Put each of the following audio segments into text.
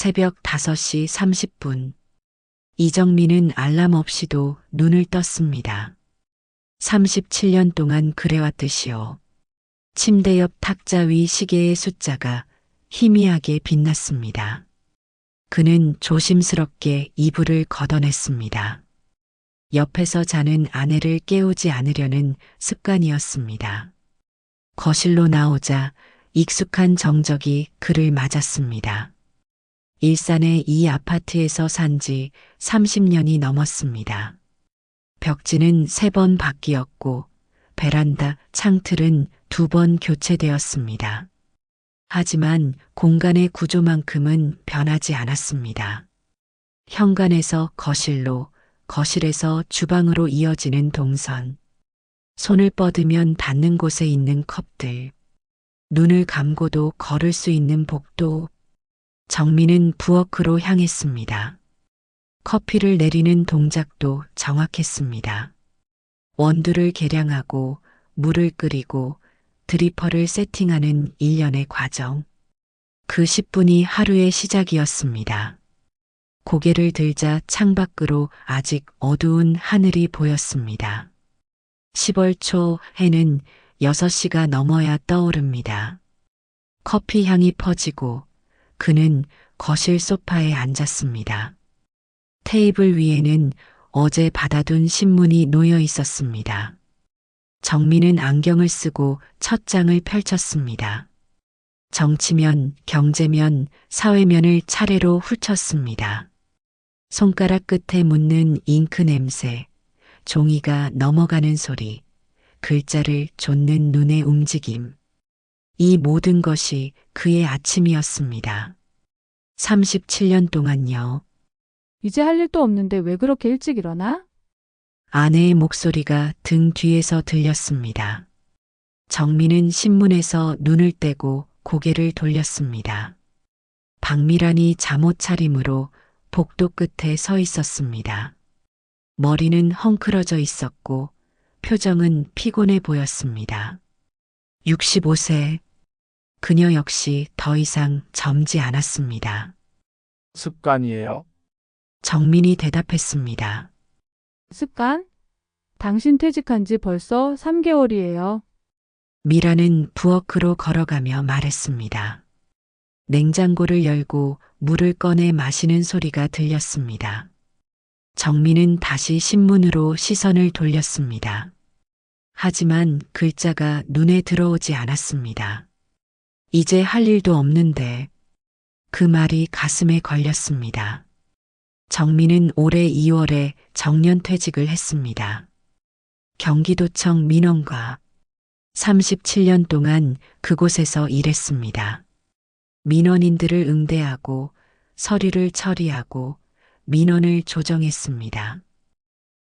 새벽 5시 30분. 이정민은 알람 없이도 눈을 떴습니다. 37년 동안 그래왔듯이요. 침대 옆 탁자 위 시계의 숫자가 희미하게 빛났습니다. 그는 조심스럽게 이불을 걷어냈습니다. 옆에서 자는 아내를 깨우지 않으려는 습관이었습니다. 거실로 나오자 익숙한 정적이 그를 맞았습니다. 일산의 이 아파트에서 산 지 30년이 넘었습니다. 벽지는 3번 바뀌었고 베란다 창틀은 2번 교체되었습니다. 하지만 공간의 구조만큼은 변하지 않았습니다. 현관에서 거실로, 거실에서 주방으로 이어지는 동선. 손을 뻗으면 닿는 곳에 있는 컵들. 눈을 감고도 걸을 수 있는 복도. 정민은 부엌으로 향했습니다. 커피를 내리는 동작도 정확했습니다. 원두를 계량하고 물을 끓이고 드리퍼를 세팅하는 일련의 과정. 그 10분이 하루의 시작이었습니다. 고개를 들자 창밖으로 아직 어두운 하늘이 보였습니다. 10월 초 해는 6시가 넘어야 떠오릅니다. 커피 향이 퍼지고 그는 거실 소파에 앉았습니다. 테이블 위에는 어제 받아둔 신문이 놓여 있었습니다. 정민은 안경을 쓰고 첫 장을 펼쳤습니다. 정치면, 경제면, 사회면을 차례로 훑었습니다. 손가락 끝에 묻는 잉크 냄새, 종이가 넘어가는 소리, 글자를 좇는 눈의 움직임. 이 모든 것이 그의 아침이었습니다. 37년 동안요. 이제 할 일도 없는데 왜 그렇게 일찍 일어나? 아내의 목소리가 등 뒤에서 들렸습니다. 정민은 신문에서 눈을 떼고 고개를 돌렸습니다. 박미란이 잠옷 차림으로 복도 끝에 서 있었습니다. 머리는 헝클어져 있었고 표정은 피곤해 보였습니다. 65세. 그녀 역시 더 이상 젊지 않았습니다. 습관이에요. 정민이 대답했습니다. 습관? 당신 퇴직한 지 벌써 3개월이에요. 미라는 부엌으로 걸어가며 말했습니다. 냉장고를 열고 물을 꺼내 마시는 소리가 들렸습니다. 정민은 다시 신문으로 시선을 돌렸습니다. 하지만 글자가 눈에 들어오지 않았습니다. 이제 할 일도 없는데 그 말이 가슴에 걸렸습니다. 정민은 올해 2월에 정년퇴직을 했습니다. 경기도청 민원과 37년 동안 그곳에서 일했습니다. 민원인들을 응대하고 서류를 처리하고 민원을 조정했습니다.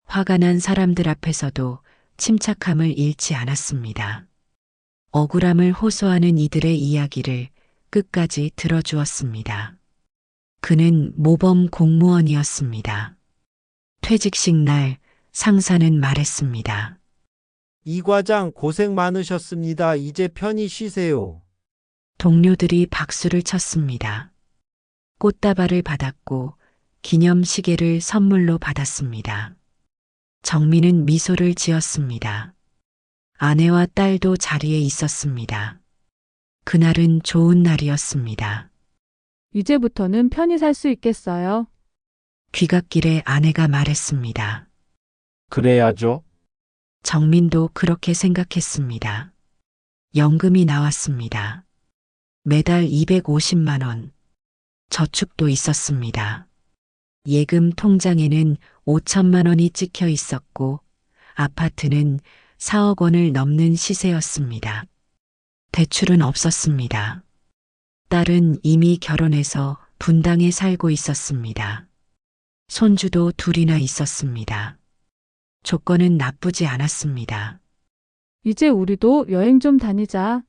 화가 난 사람들 앞에서도 침착함을 잃지 않았습니다. 억울함을 호소하는 이들의 이야기를 끝까지 들어주었습니다. 그는 모범 공무원이었습니다. 퇴직식 날 상사는 말했습니다. 이 과장 고생 많으셨습니다. 이제 편히 쉬세요. 동료들이 박수를 쳤습니다. 꽃다발을 받았고 기념시계를 선물로 받았습니다. 정민은 미소를 지었습니다. 아내와 딸도 자리에 있었습니다. 그날은 좋은 날이었습니다. 이제부터는 편히 살 수 있겠어요. 귀갓길에 아내가 말했습니다. 그래야죠. 정민도 그렇게 생각했습니다. 연금이 나왔습니다. 매달 250만 원. 저축도 있었습니다. 예금 통장에는 5천만 원이 찍혀 있었고 아파트는 4억 원을 넘는 시세였습니다. 대출은 없었습니다. 딸은 이미 결혼해서 분당에 살고 있었습니다. 손주도 둘이나 있었습니다. 조건은 나쁘지 않았습니다. 이제 우리도 여행 좀 다니자.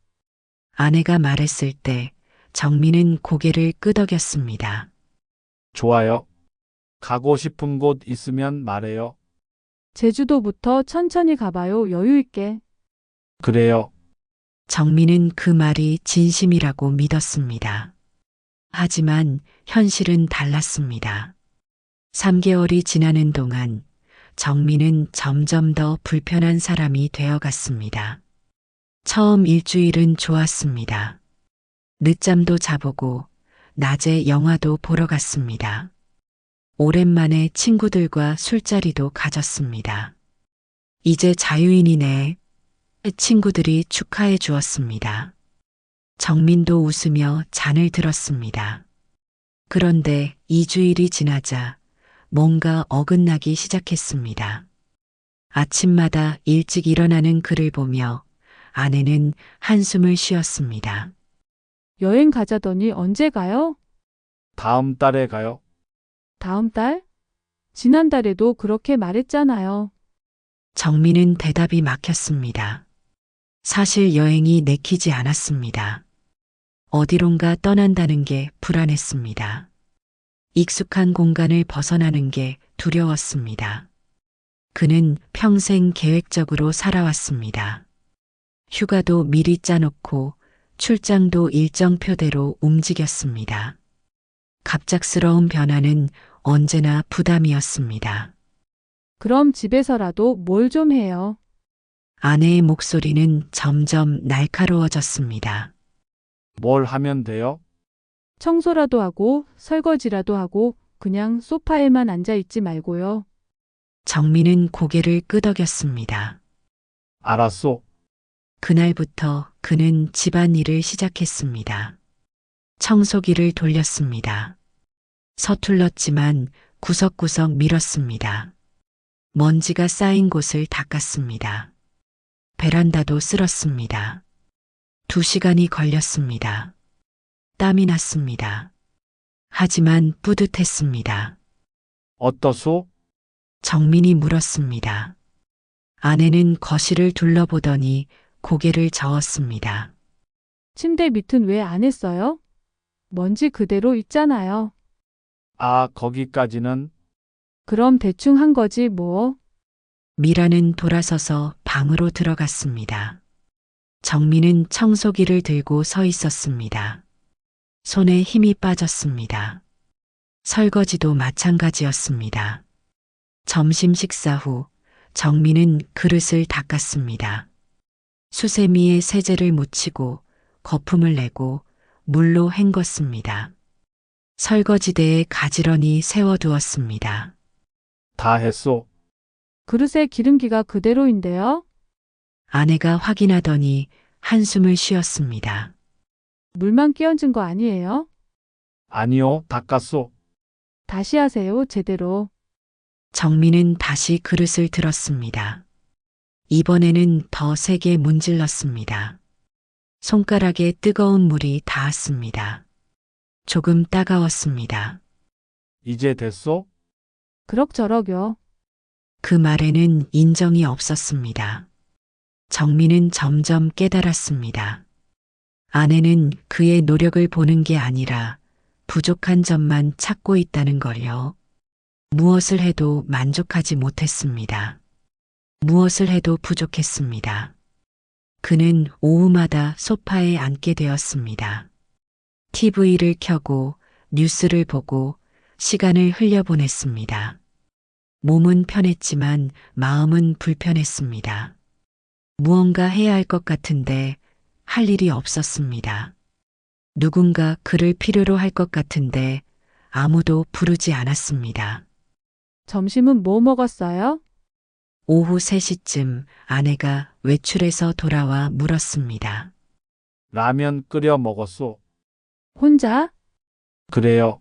아내가 말했을 때 정민은 고개를 끄덕였습니다. 좋아요. 가고 싶은 곳 있으면 말해요. 제주도부터 천천히 가봐요. 여유 있게. 그래요. 정민은 그 말이 진심이라고 믿었습니다. 하지만 현실은 달랐습니다. 3개월이 지나는 동안 정민은 점점 더 불편한 사람이 되어갔습니다. 처음 일주일은 좋았습니다. 늦잠도 자보고 낮에 영화도 보러 갔습니다. 오랜만에 친구들과 술자리도 가졌습니다. 이제 자유인이네. 친구들이 축하해 주었습니다. 정민도 웃으며 잔을 들었습니다. 그런데 2주일이 지나자 뭔가 어긋나기 시작했습니다. 아침마다 일찍 일어나는 그를 보며 아내는 한숨을 쉬었습니다. 여행 가자더니 언제 가요? 다음 달에 가요. 다음 달? 지난달에도 그렇게 말했잖아요. 정민은 대답이 막혔습니다. 사실 여행이 내키지 않았습니다. 어디론가 떠난다는 게 불안했습니다. 익숙한 공간을 벗어나는 게 두려웠습니다. 그는 평생 계획적으로 살아왔습니다. 휴가도 미리 짜놓고 출장도 일정표대로 움직였습니다. 갑작스러운 변화는 언제나 부담이었습니다. 그럼 집에서라도 뭘 좀 해요. 아내의 목소리는 점점 날카로워졌습니다. 뭘 하면 돼요? 청소라도 하고 설거지라도 하고 그냥 소파에만 앉아 있지 말고요. 정민은 고개를 끄덕였습니다. 알았소. 그날부터 그는 집안일을 시작했습니다. 청소기를 돌렸습니다. 서툴렀지만 구석구석 밀었습니다. 먼지가 쌓인 곳을 닦았습니다. 베란다도 쓸었습니다. 2시간이 걸렸습니다. 땀이 났습니다. 하지만 뿌듯했습니다. 어떠소? 정민이 물었습니다. 아내는 거실을 둘러보더니 고개를 저었습니다. 침대 밑은 왜 안 했어요? 먼지 그대로 있잖아요. 아, 거기까지는 그럼 대충 한 거지 뭐. 미라는 돌아서서 방으로 들어갔습니다. 정민은 청소기를 들고 서 있었습니다. 손에 힘이 빠졌습니다. 설거지도 마찬가지였습니다. 점심 식사 후 정민은 그릇을 닦았습니다. 수세미에 세제를 묻히고 거품을 내고 물로 헹궜습니다. 설거지대에 가지런히 세워두었습니다. 다 했소. 그릇에 기름기가 그대로인데요. 아내가 확인하더니 한숨을 쉬었습니다. 물만 끼얹은 거 아니에요? 아니요, 닦았소. 다시 하세요, 제대로. 정민은 다시 그릇을 들었습니다. 이번에는 더 세게 문질렀습니다. 손가락에 뜨거운 물이 닿았습니다. 조금 따가웠습니다. 이제 됐소? 그럭저럭요. 그 말에는 인정이 없었습니다. 정민은 점점 깨달았습니다. 아내는 그의 노력을 보는 게 아니라 부족한 점만 찾고 있다는 걸요. 무엇을 해도 만족하지 못했습니다. 무엇을 해도 부족했습니다. 그는 오후마다 소파에 앉게 되었습니다. TV를 켜고 뉴스를 보고 시간을 흘려보냈습니다. 몸은 편했지만 마음은 불편했습니다. 무언가 해야 할 것 같은데 할 일이 없었습니다. 누군가 그를 필요로 할 것 같은데 아무도 부르지 않았습니다. 점심은 뭐 먹었어요? 오후 3시쯤 아내가 외출해서 돌아와 물었습니다. 라면 끓여 먹었소. 혼자? 그래요.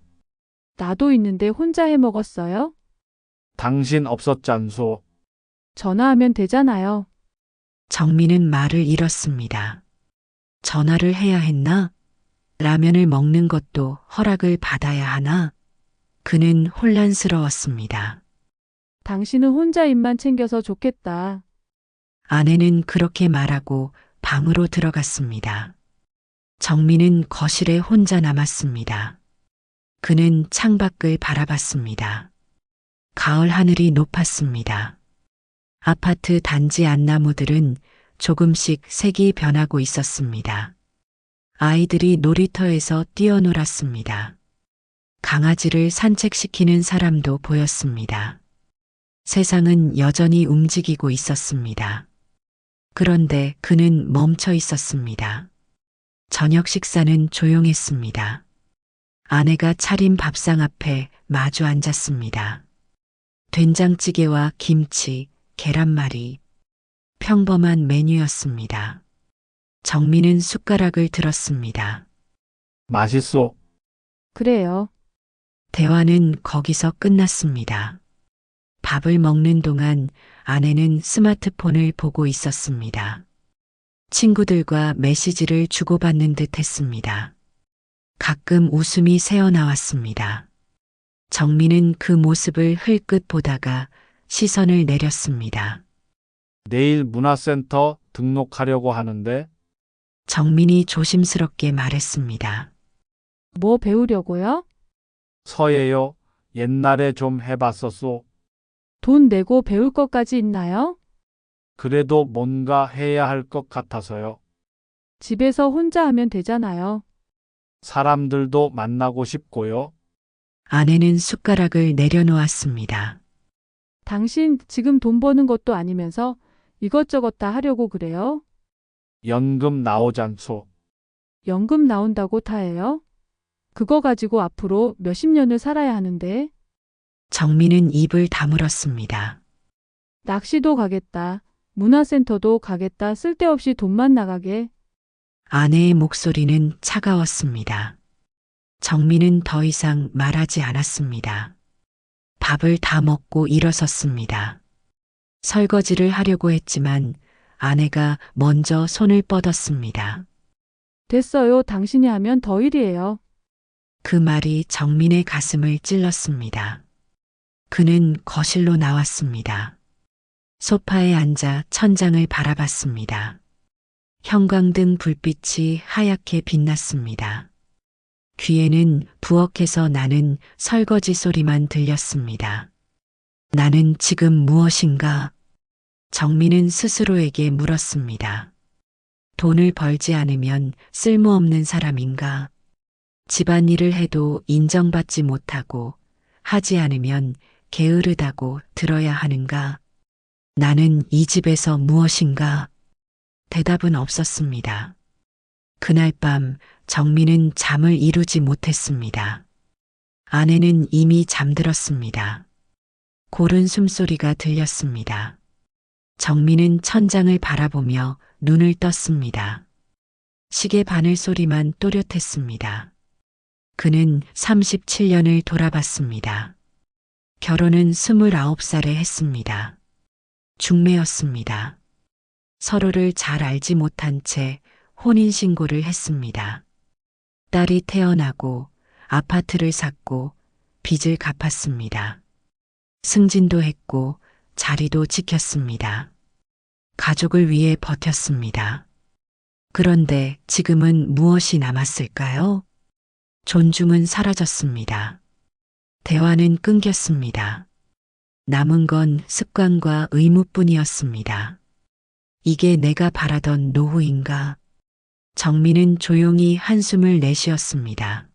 나도 있는데 혼자 해 먹었어요? 당신 없었잖소. 전화하면 되잖아요. 정민은 말을 잃었습니다. 전화를 해야 했나? 라면을 먹는 것도 허락을 받아야 하나? 그는 혼란스러웠습니다. 당신은 혼자 입만 챙겨서 좋겠다. 아내는 그렇게 말하고 방으로 들어갔습니다. 정민은 거실에 혼자 남았습니다. 그는 창밖을 바라봤습니다. 가을 하늘이 높았습니다. 아파트 단지 안나무들은 조금씩 색이 변하고 있었습니다. 아이들이 놀이터에서 뛰어놀았습니다. 강아지를 산책시키는 사람도 보였습니다. 세상은 여전히 움직이고 있었습니다. 그런데 그는 멈춰 있었습니다. 저녁 식사는 조용했습니다. 아내가 차린 밥상 앞에 마주 앉았습니다. 된장찌개와 김치, 계란말이, 평범한 메뉴였습니다. 정민은 숟가락을 들었습니다. 맛있소. 그래요. 대화는 거기서 끝났습니다. 밥을 먹는 동안 아내는 스마트폰을 보고 있었습니다. 친구들과 메시지를 주고받는 듯 했습니다. 가끔 웃음이 새어나왔습니다. 정민은 그 모습을 흘끗 보다가 시선을 내렸습니다. 내일 문화센터 등록하려고 하는데 정민이 조심스럽게 말했습니다. 뭐 배우려고요? 서예요. 옛날에 좀 해봤었소. 돈 내고 배울 것까지 있나요? 그래도 뭔가 해야 할 것 같아서요. 집에서 혼자 하면 되잖아요. 사람들도 만나고 싶고요. 아내는 숟가락을 내려놓았습니다. 당신 지금 돈 버는 것도 아니면서 이것저것 다 하려고 그래요? 연금 나오잖소. 연금 나온다고 다 해요? 그거 가지고 앞으로 몇십 년을 살아야 하는데 정민은 입을 다물었습니다. 낚시도 가겠다. 문화센터도 가겠다. 쓸데없이 돈만 나가게. 아내의 목소리는 차가웠습니다. 정민은 더 이상 말하지 않았습니다. 밥을 다 먹고 일어섰습니다. 설거지를 하려고 했지만 아내가 먼저 손을 뻗었습니다. 됐어요. 당신이 하면 더 일이에요. 그 말이 정민의 가슴을 찔렀습니다. 그는 거실로 나왔습니다. 소파에 앉아 천장을 바라봤습니다. 형광등 불빛이 하얗게 빛났습니다. 귀에는 부엌에서 나는 설거지 소리만 들렸습니다. 나는 지금 무엇인가? 정민은 스스로에게 물었습니다. 돈을 벌지 않으면 쓸모없는 사람인가? 집안일을 해도 인정받지 못하고 하지 않으면 게으르다고 들어야 하는가? 나는 이 집에서 무엇인가? 대답은 없었습니다. 그날 밤 정민은 잠을 이루지 못했습니다. 아내는 이미 잠들었습니다. 고른 숨소리가 들렸습니다. 정민은 천장을 바라보며 눈을 떴습니다. 시계 바늘 소리만 또렷했습니다. 그는 37년을 돌아봤습니다. 결혼은 29살에 했습니다. 중매였습니다. 서로를 잘 알지 못한 채 혼인신고를 했습니다. 딸이 태어나고 아파트를 샀고 빚을 갚았습니다. 승진도 했고 자리도 지켰습니다. 가족을 위해 버텼습니다. 그런데 지금은 무엇이 남았을까요? 존중은 사라졌습니다. 대화는 끊겼습니다. 남은 건 습관과 의무뿐이었습니다. 이게 내가 바라던 노후인가? 정민은 조용히 한숨을 내쉬었습니다.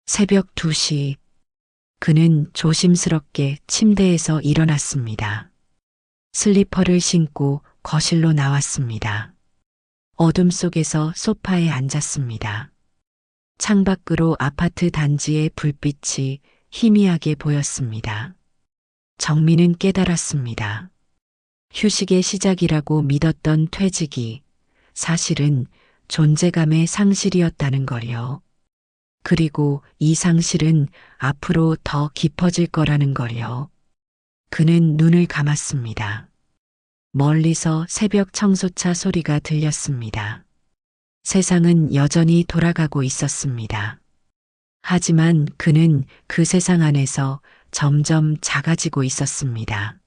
새벽 2시, 그는 조심스럽게 침대에서 일어났습니다. 슬리퍼를 신고 거실로 나왔습니다. 어둠 속에서 소파에 앉았습니다. 창밖으로 아파트 단지의 불빛이 희미하게 보였습니다. 정민은 깨달았습니다. 휴식의 시작이라고 믿었던 퇴직이 사실은 존재감의 상실이었다는 걸요. 그리고 이 상실은 앞으로 더 깊어질 거라는 걸요. 그는 눈을 감았습니다. 멀리서 새벽 청소차 소리가 들렸습니다. 세상은 여전히 돌아가고 있었습니다. 하지만 그는 그 세상 안에서 점점 작아지고 있었습니다.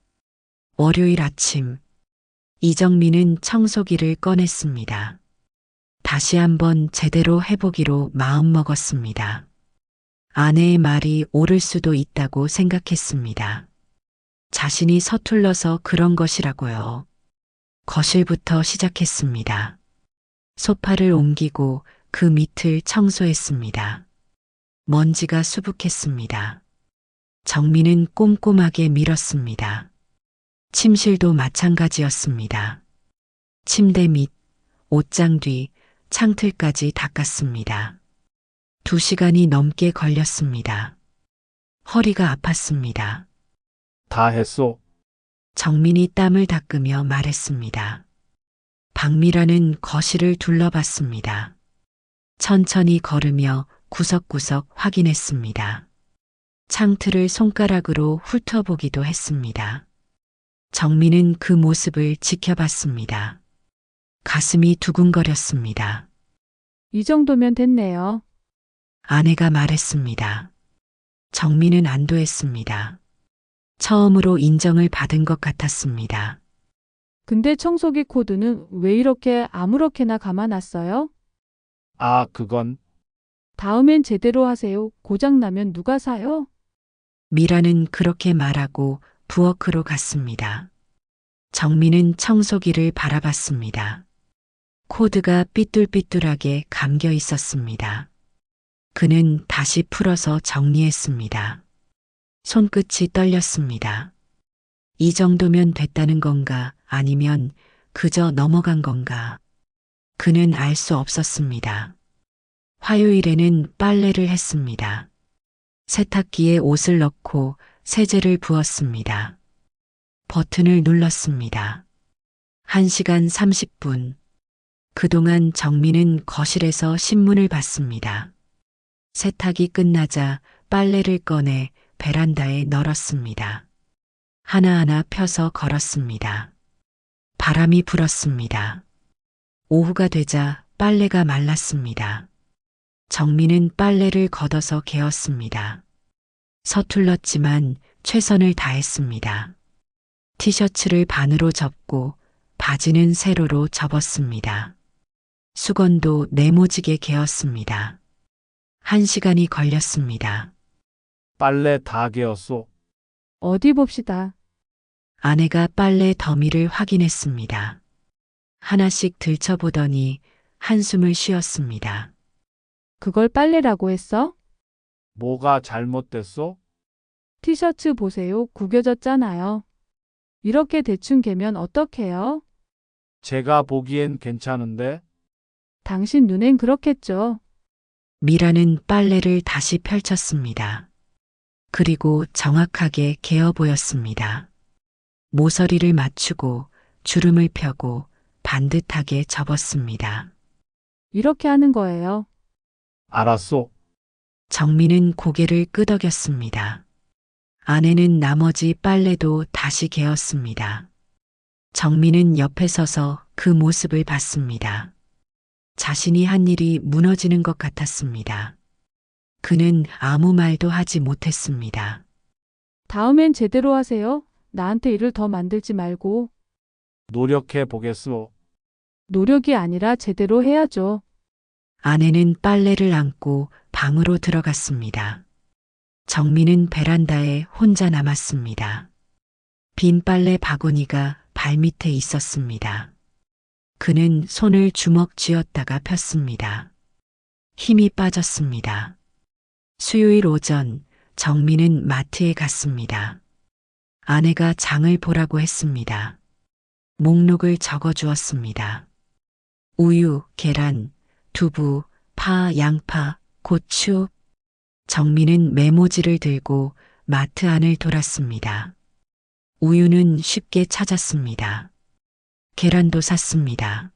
월요일 아침, 이정민은 청소기를 꺼냈습니다. 다시 한번 제대로 해보기로 마음먹었습니다. 아내의 말이 옳을 수도 있다고 생각했습니다. 자신이 서툴러서 그런 것이라고요. 거실부터 시작했습니다. 소파를 옮기고 그 밑을 청소했습니다. 먼지가 수북했습니다. 정민은 꼼꼼하게 밀었습니다. 침실도 마찬가지였습니다. 침대 밑, 옷장 뒤, 창틀까지 닦았습니다. 2시간이 넘게 걸렸습니다. 허리가 아팠습니다. 다 했소. 정민이 땀을 닦으며 말했습니다. 박미라는 거실을 둘러봤습니다. 천천히 걸으며 구석구석 확인했습니다. 창틀을 손가락으로 훑어보기도 했습니다. 정민은 그 모습을 지켜봤습니다. 가슴이 두근거렸습니다. 이 정도면 됐네요. 아내가 말했습니다. 정민은 안도했습니다. 처음으로 인정을 받은 것 같았습니다. 근데 청소기 코드는 왜 이렇게 아무렇게나 감아놨어요? 아, 그건 다음엔 제대로 하세요. 고장나면 누가 사요? 미라는 그렇게 말하고 부엌으로 갔습니다. 정민은 청소기를 바라봤습니다. 코드가 삐뚤삐뚤하게 감겨 있었습니다. 그는 다시 풀어서 정리했습니다. 손끝이 떨렸습니다. 이 정도면 됐다는 건가 아니면 그저 넘어간 건가? 그는 알 수 없었습니다. 화요일에는 빨래를 했습니다. 세탁기에 옷을 넣고 세제를 부었습니다. 버튼을 눌렀습니다. 1시간 30분. 그동안 정민은 거실에서 신문을 봤습니다. 세탁이 끝나자 빨래를 꺼내 베란다에 널었습니다. 하나하나 펴서 걸었습니다. 바람이 불었습니다. 오후가 되자 빨래가 말랐습니다. 정민은 빨래를 걷어서 개었습니다. 서툴렀지만 최선을 다했습니다. 티셔츠를 반으로 접고 바지는 세로로 접었습니다. 수건도 네모지게 개었습니다. 1시간이 걸렸습니다. 빨래 다 개었소. 어디 봅시다. 아내가 빨래 더미를 확인했습니다. 하나씩 들춰보더니 한숨을 쉬었습니다. 그걸 빨래라고 했어? 뭐가 잘못됐소? 티셔츠 보세요. 구겨졌잖아요. 이렇게 대충 개면 어떡해요? 제가 보기엔 괜찮은데 당신 눈엔 그렇겠죠. 미라는 빨래를 다시 펼쳤습니다. 그리고 정확하게 개어 보였습니다. 모서리를 맞추고 주름을 펴고 반듯하게 접었습니다. 이렇게 하는 거예요. 알았소. 정민은 고개를 끄덕였습니다. 아내는 나머지 빨래도 다시 개었습니다. 정민은 옆에 서서 그 모습을 봤습니다. 자신이 한 일이 무너지는 것 같았습니다. 그는 아무 말도 하지 못했습니다. 다음엔 제대로 하세요. 나한테 일을 더 만들지 말고. 노력해 보겠소. 노력이 아니라 제대로 해야죠. 아내는 빨래를 안고 방으로 들어갔습니다. 정민은 베란다에 혼자 남았습니다. 빈 빨래 바구니가 발밑에 있었습니다. 그는 손을 주먹 쥐었다가 폈습니다. 힘이 빠졌습니다. 수요일 오전 정민은 마트에 갔습니다. 아내가 장을 보라고 했습니다. 목록을 적어 주었습니다. 우유, 계란, 두부, 파, 양파, 고추. 정민은 메모지를 들고 마트 안을 돌았습니다. 우유는 쉽게 찾았습니다. 계란도 샀습니다.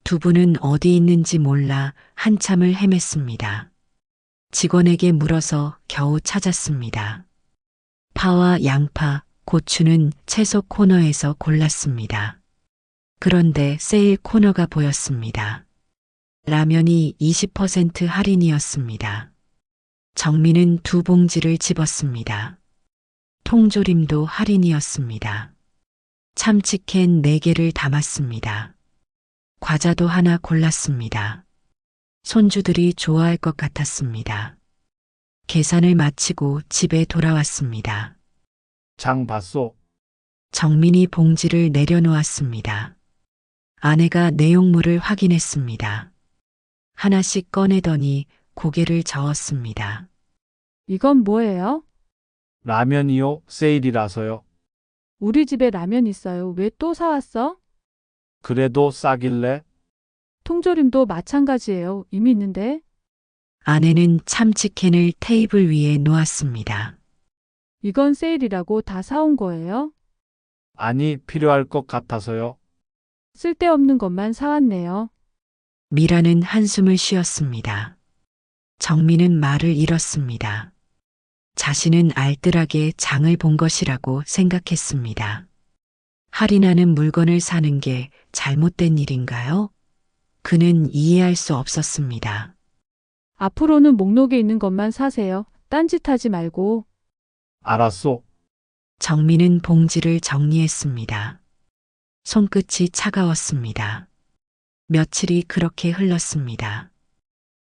두부는 어디 있는지 몰라 한참을 헤맸습니다. 직원에게 물어서 겨우 찾았습니다. 파와 양파, 고추는 채소 코너에서 골랐습니다. 그런데 세일 코너가 보였습니다. 라면이 20% 할인이었습니다. 정민은 2봉지를 집었습니다. 통조림도 할인이었습니다. 참치캔 4개를 담았습니다. 과자도 하나 골랐습니다. 손주들이 좋아할 것 같았습니다. 계산을 마치고 집에 돌아왔습니다. 장 봤소. 정민이 봉지를 내려놓았습니다. 아내가 내용물을 확인했습니다. 하나씩 꺼내더니 고개를 저었습니다. 이건 뭐예요? 라면이요, 세일이라서요. 우리 집에 라면 있어요. 왜 또 사왔어? 그래도 싸길래 통조림도 마찬가지예요. 이미 있는데. 아내는 참치캔을 테이블 위에 놓았습니다. 이건 세일이라고 다 사온 거예요? 아니 필요할 것 같아서요. 쓸데없는 것만 사왔네요. 미라는 한숨을 쉬었습니다. 정민은 말을 잃었습니다. 자신은 알뜰하게 장을 본 것이라고 생각했습니다. 할인하는 물건을 사는 게 잘못된 일인가요? 그는 이해할 수 없었습니다. 앞으로는 목록에 있는 것만 사세요. 딴짓하지 말고. 알았소. 정민은 봉지를 정리했습니다. 손끝이 차가웠습니다. 며칠이 그렇게 흘렀습니다.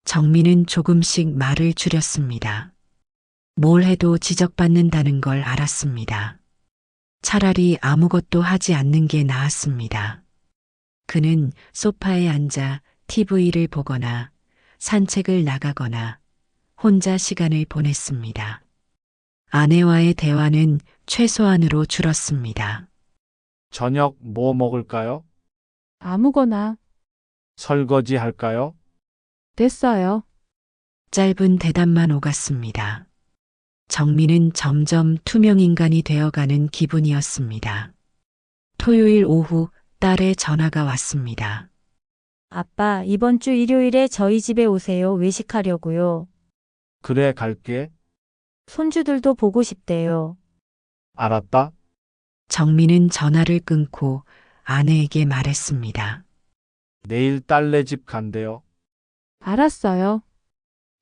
정민은 조금씩 말을 줄였습니다. 뭘 해도 지적받는다는 걸 알았습니다. 차라리 아무것도 하지 않는 게 나았습니다. 그는 소파에 앉아 TV를 보거나 산책을 나가거나 혼자 시간을 보냈습니다. 아내와의 대화는 최소한으로 줄었습니다. 저녁 뭐 먹을까요? 아무거나. 설거지 할까요? 됐어요. 짧은 대답만 오갔습니다. 정민은 점점 투명인간이 되어가는 기분이었습니다. 토요일 오후 딸의 전화가 왔습니다. 아빠, 이번 주 일요일에 저희 집에 오세요. 외식하려고요. 그래 갈게. 손주들도 보고 싶대요. 알았다. 정민은 전화를 끊고 아내에게 말했습니다. 내일 딸네 집 간대요. 알았어요.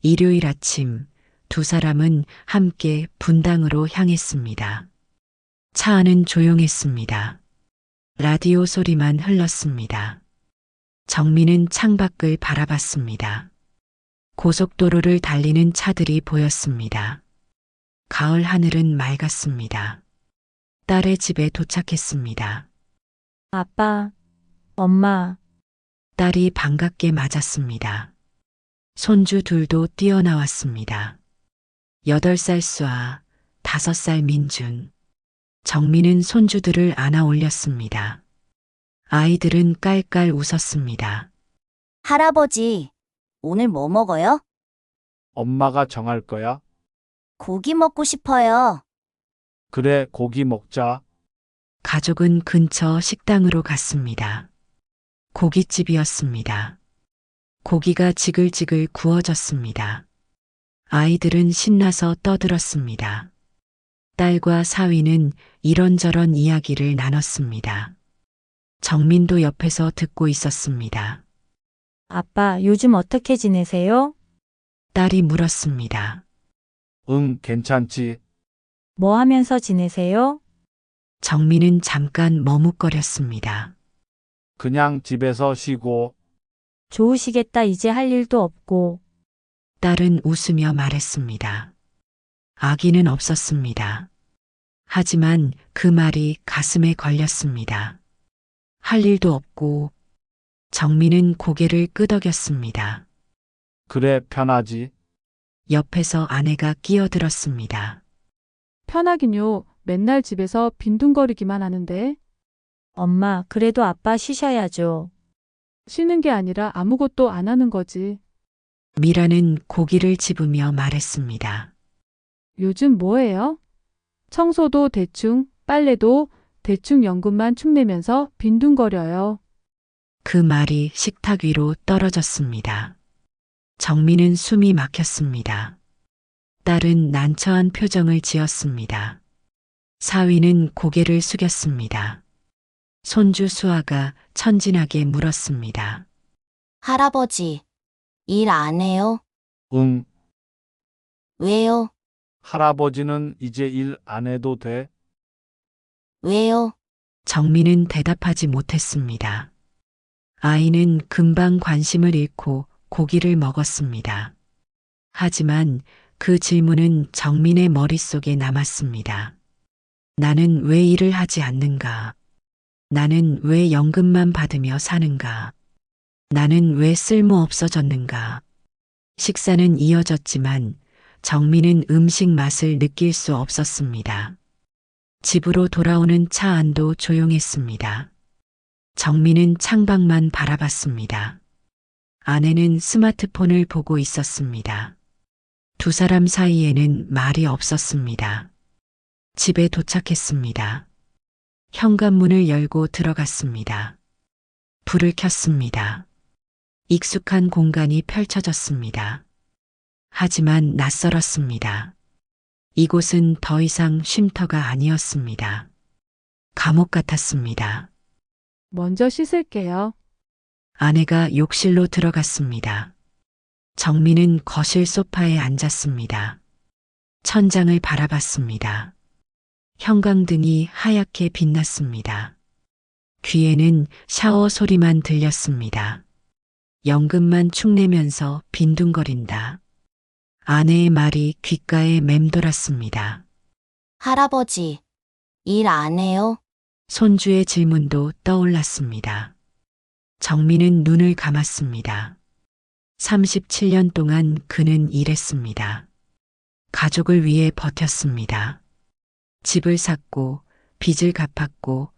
일요일 아침 두 사람은 함께 분당으로 향했습니다. 차 안은 조용했습니다. 라디오 소리만 흘렀습니다. 정민은 창밖을 바라봤습니다. 고속도로를 달리는 차들이 보였습니다. 가을 하늘은 맑았습니다. 딸의 집에 도착했습니다. 아빠, 엄마, 딸이 반갑게 맞았습니다. 손주 둘도 뛰어나왔습니다. 8살 수아, 5살 민준. 정민은 손주들을 안아 올렸습니다. 아이들은 깔깔 웃었습니다. 할아버지, 오늘 뭐 먹어요? 엄마가 정할 거야. 고기 먹고 싶어요. 그래 고기 먹자. 가족은 근처 식당으로 갔습니다. 고깃집이었습니다. 고기가 지글지글 구워졌습니다. 아이들은 신나서 떠들었습니다. 딸과 사위는 이런저런 이야기를 나눴습니다. 정민도 옆에서 듣고 있었습니다. 아빠, 요즘 어떻게 지내세요? 딸이 물었습니다. 응 괜찮지. 뭐 하면서 지내세요? 정민은 잠깐 머뭇거렸습니다. 그냥 집에서 쉬고. 좋으시겠다. 이제 할 일도 없고. 딸은 웃으며 말했습니다. 아기는 없었습니다. 하지만 그 말이 가슴에 걸렸습니다. 할 일도 없고 정민은 고개를 끄덕였습니다. 그래 편하지. 옆에서 아내가 끼어들었습니다. 편하긴요. 맨날 집에서 빈둥거리기만 하는데. 엄마, 그래도 아빠 쉬셔야죠. 쉬는 게 아니라 아무것도 안 하는 거지. 미라는 고기를 집으며 말했습니다. 요즘 뭐해요? 청소도 대충, 빨래도 대충 연금만 축내면서 빈둥거려요. 그 말이 식탁 위로 떨어졌습니다. 정민은 숨이 막혔습니다. 딸은 난처한 표정을 지었습니다. 사위는 고개를 숙였습니다. 손주 수아가 천진하게 물었습니다. 할아버지, 일 안 해요? 응. 왜요? 할아버지는 이제 일 안 해도 돼. 왜요? 정민은 대답하지 못했습니다. 아이는 금방 관심을 잃고 고기를 먹었습니다. 하지만 그 질문은 정민의 머릿속에 남았습니다. 나는 왜 일을 하지 않는가? 나는 왜 연금만 받으며 사는가? 나는 왜 쓸모 없어졌는가? 식사는 이어졌지만 정민은 음식 맛을 느낄 수 없었습니다. 집으로 돌아오는 차 안도 조용했습니다. 정민은 창밖만 바라봤습니다. 아내는 스마트폰을 보고 있었습니다. 두 사람 사이에는 말이 없었습니다. 집에 도착했습니다. 현관문을 열고 들어갔습니다. 불을 켰습니다. 익숙한 공간이 펼쳐졌습니다. 하지만 낯설었습니다. 이곳은 더 이상 쉼터가 아니었습니다. 감옥 같았습니다. 먼저 씻을게요. 아내가 욕실로 들어갔습니다. 정민은 거실 소파에 앉았습니다. 천장을 바라봤습니다. 형광등이 하얗게 빛났습니다. 귀에는 샤워 소리만 들렸습니다. 연금만 축내면서 빈둥거린다. 아내의 말이 귓가에 맴돌았습니다. 할아버지, 일 안 해요? 손주의 질문도 떠올랐습니다. 정민은 눈을 감았습니다. 37년 동안 그는 일했습니다. 가족을 위해 버텼습니다. 집을 샀고 빚을 갚았고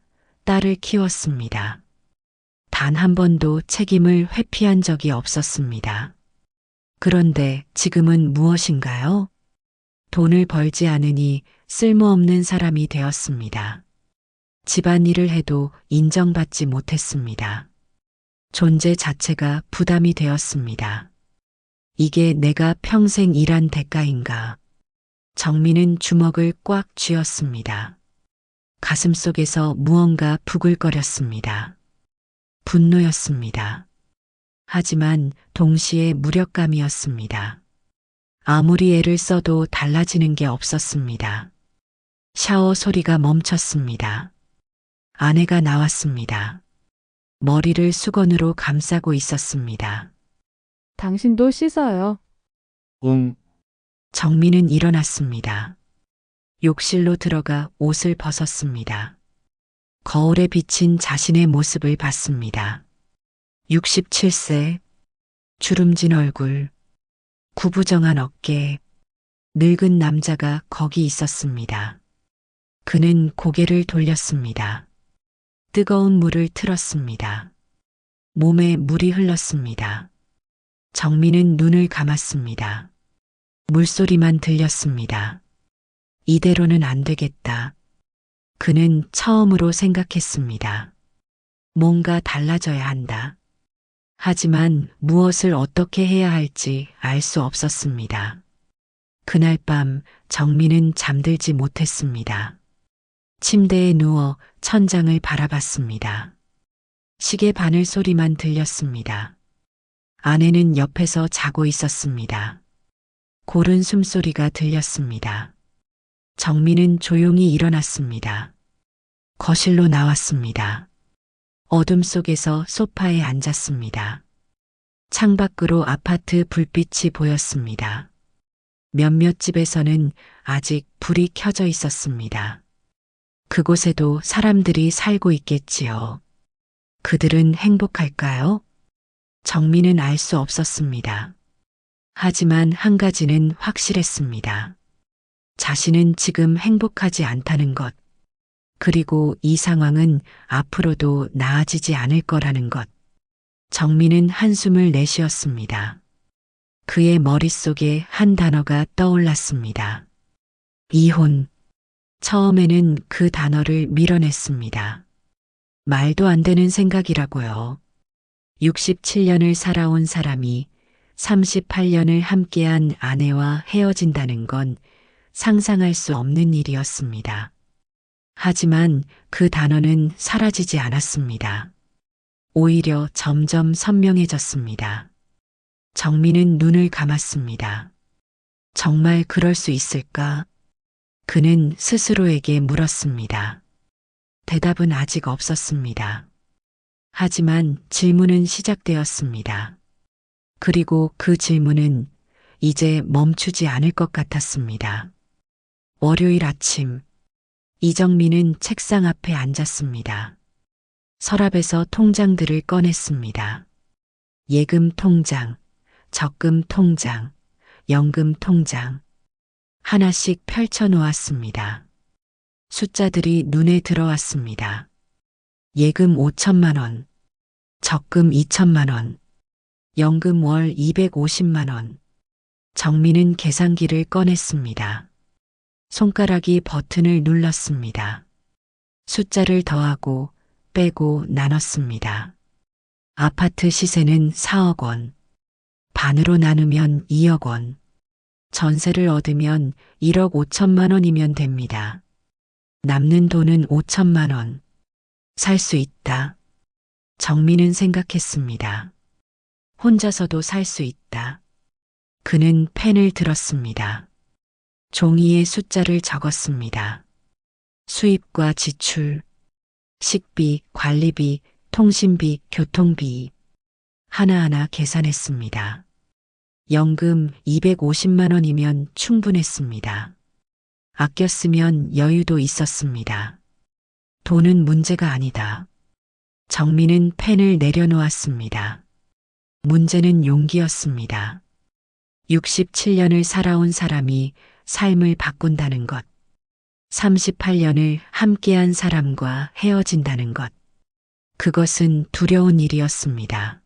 딸을 키웠습니다. 단 한 번도 책임을 회피한 적이 없었습니다. 그런데 지금은 무엇인가요? 돈을 벌지 않으니 쓸모없는 사람이 되었습니다. 집안일을 해도 인정받지 못했습니다. 존재 자체가 부담이 되었습니다. 이게 내가 평생 일한 대가인가? 정민은 주먹을 꽉 쥐었습니다. 가슴속에서 무언가 부글거렸습니다. 분노였습니다. 하지만 동시에 무력감이었습니다. 아무리 애를 써도 달라지는 게 없었습니다. 샤워 소리가 멈췄습니다. 아내가 나왔습니다. 머리를 수건으로 감싸고 있었습니다. 당신도 씻어요. 응, 정민은 일어났습니다. 욕실로 들어가 옷을 벗었습니다. 거울에 비친 자신의 모습을 봤습니다. 67세, 주름진 얼굴, 구부정한 어깨, 늙은 남자가 거기 있었습니다. 그는 고개를 돌렸습니다. 뜨거운 물을 틀었습니다. 몸에 물이 흘렀습니다. 정민은 눈을 감았습니다. 물소리만 들렸습니다. 이대로는 안 되겠다. 그는 처음으로 생각했습니다. 뭔가 달라져야 한다. 하지만 무엇을 어떻게 해야 할지 알 수 없었습니다. 그날 밤 정민은 잠들지 못했습니다. 침대에 누워 천장을 바라봤습니다. 시계 바늘 소리만 들렸습니다. 아내는 옆에서 자고 있었습니다. 고른 숨소리가 들렸습니다. 정민은 조용히 일어났습니다. 거실로 나왔습니다. 어둠 속에서 소파에 앉았습니다. 창밖으로 아파트 불빛이 보였습니다. 몇몇 집에서는 아직 불이 켜져 있었습니다. 그곳에도 사람들이 살고 있겠지요. 그들은 행복할까요? 정민은 알 수 없었습니다. 하지만 한 가지는 확실했습니다. 자신은 지금 행복하지 않다는 것, 그리고 이 상황은 앞으로도 나아지지 않을 거라는 것. 정민은 한숨을 내쉬었습니다. 그의 머릿속에 한 단어가 떠올랐습니다. 이혼. 처음에는 그 단어를 밀어냈습니다. 말도 안 되는 생각이라고요. 67년을 살아온 사람이 38년을 함께한 아내와 헤어진다는 건 상상할 수 없는 일이었습니다. 하지만 그 단어는 사라지지 않았습니다. 오히려 점점 선명해졌습니다. 정민은 눈을 감았습니다. 정말 그럴 수 있을까? 그는 스스로에게 물었습니다. 대답은 아직 없었습니다. 하지만 질문은 시작되었습니다. 그리고 그 질문은 이제 멈추지 않을 것 같았습니다. 월요일 아침, 이정민은 책상 앞에 앉았습니다. 서랍에서 통장들을 꺼냈습니다. 예금 통장, 적금 통장, 연금 통장 하나씩 펼쳐 놓았습니다. 숫자들이 눈에 들어왔습니다. 예금 5천만 원, 적금 2천만 원, 연금 월 250만 원. 정민은 계산기를 꺼냈습니다. 손가락이 버튼을 눌렀습니다. 숫자를 더하고 빼고 나눴습니다. 아파트 시세는 4억 원. 반으로 나누면 2억 원. 전세를 얻으면 1억 5천만 원이면 됩니다. 남는 돈은 5천만 원. 살 수 있다. 정민은 생각했습니다. 혼자서도 살 수 있다. 그는 펜을 들었습니다. 종이에 숫자를 적었습니다. 수입과 지출, 식비, 관리비, 통신비, 교통비 하나하나 계산했습니다. 연금 250만 원이면 충분했습니다. 아껴 쓰면 여유도 있었습니다. 돈은 문제가 아니다. 정민은 펜을 내려놓았습니다. 문제는 용기였습니다. 67년을 살아온 사람이 삶을 바꾼다는 것. 38년을 함께한 사람과 헤어진다는 것. 그것은 두려운 일이었습니다.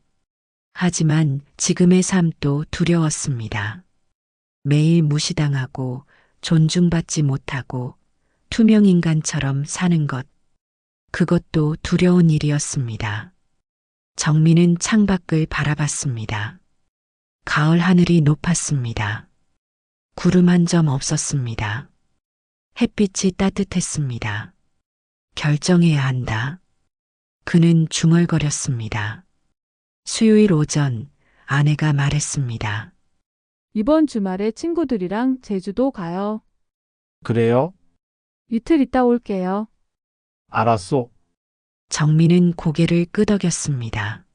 하지만 지금의 삶도 두려웠습니다. 매일 무시당하고 존중받지 못하고 투명인간처럼 사는 것. 그것도 두려운 일이었습니다. 정민은 창밖을 바라봤습니다. 가을 하늘이 높았습니다. 구름 한 점 없었습니다. 햇빛이 따뜻했습니다. 결정해야 한다. 그는 중얼거렸습니다. 수요일 오전 아내가 말했습니다. 이번 주말에 친구들이랑 제주도 가요. 그래요? 이틀 있다 올게요. 알았소. 정민은 고개를 끄덕였습니다.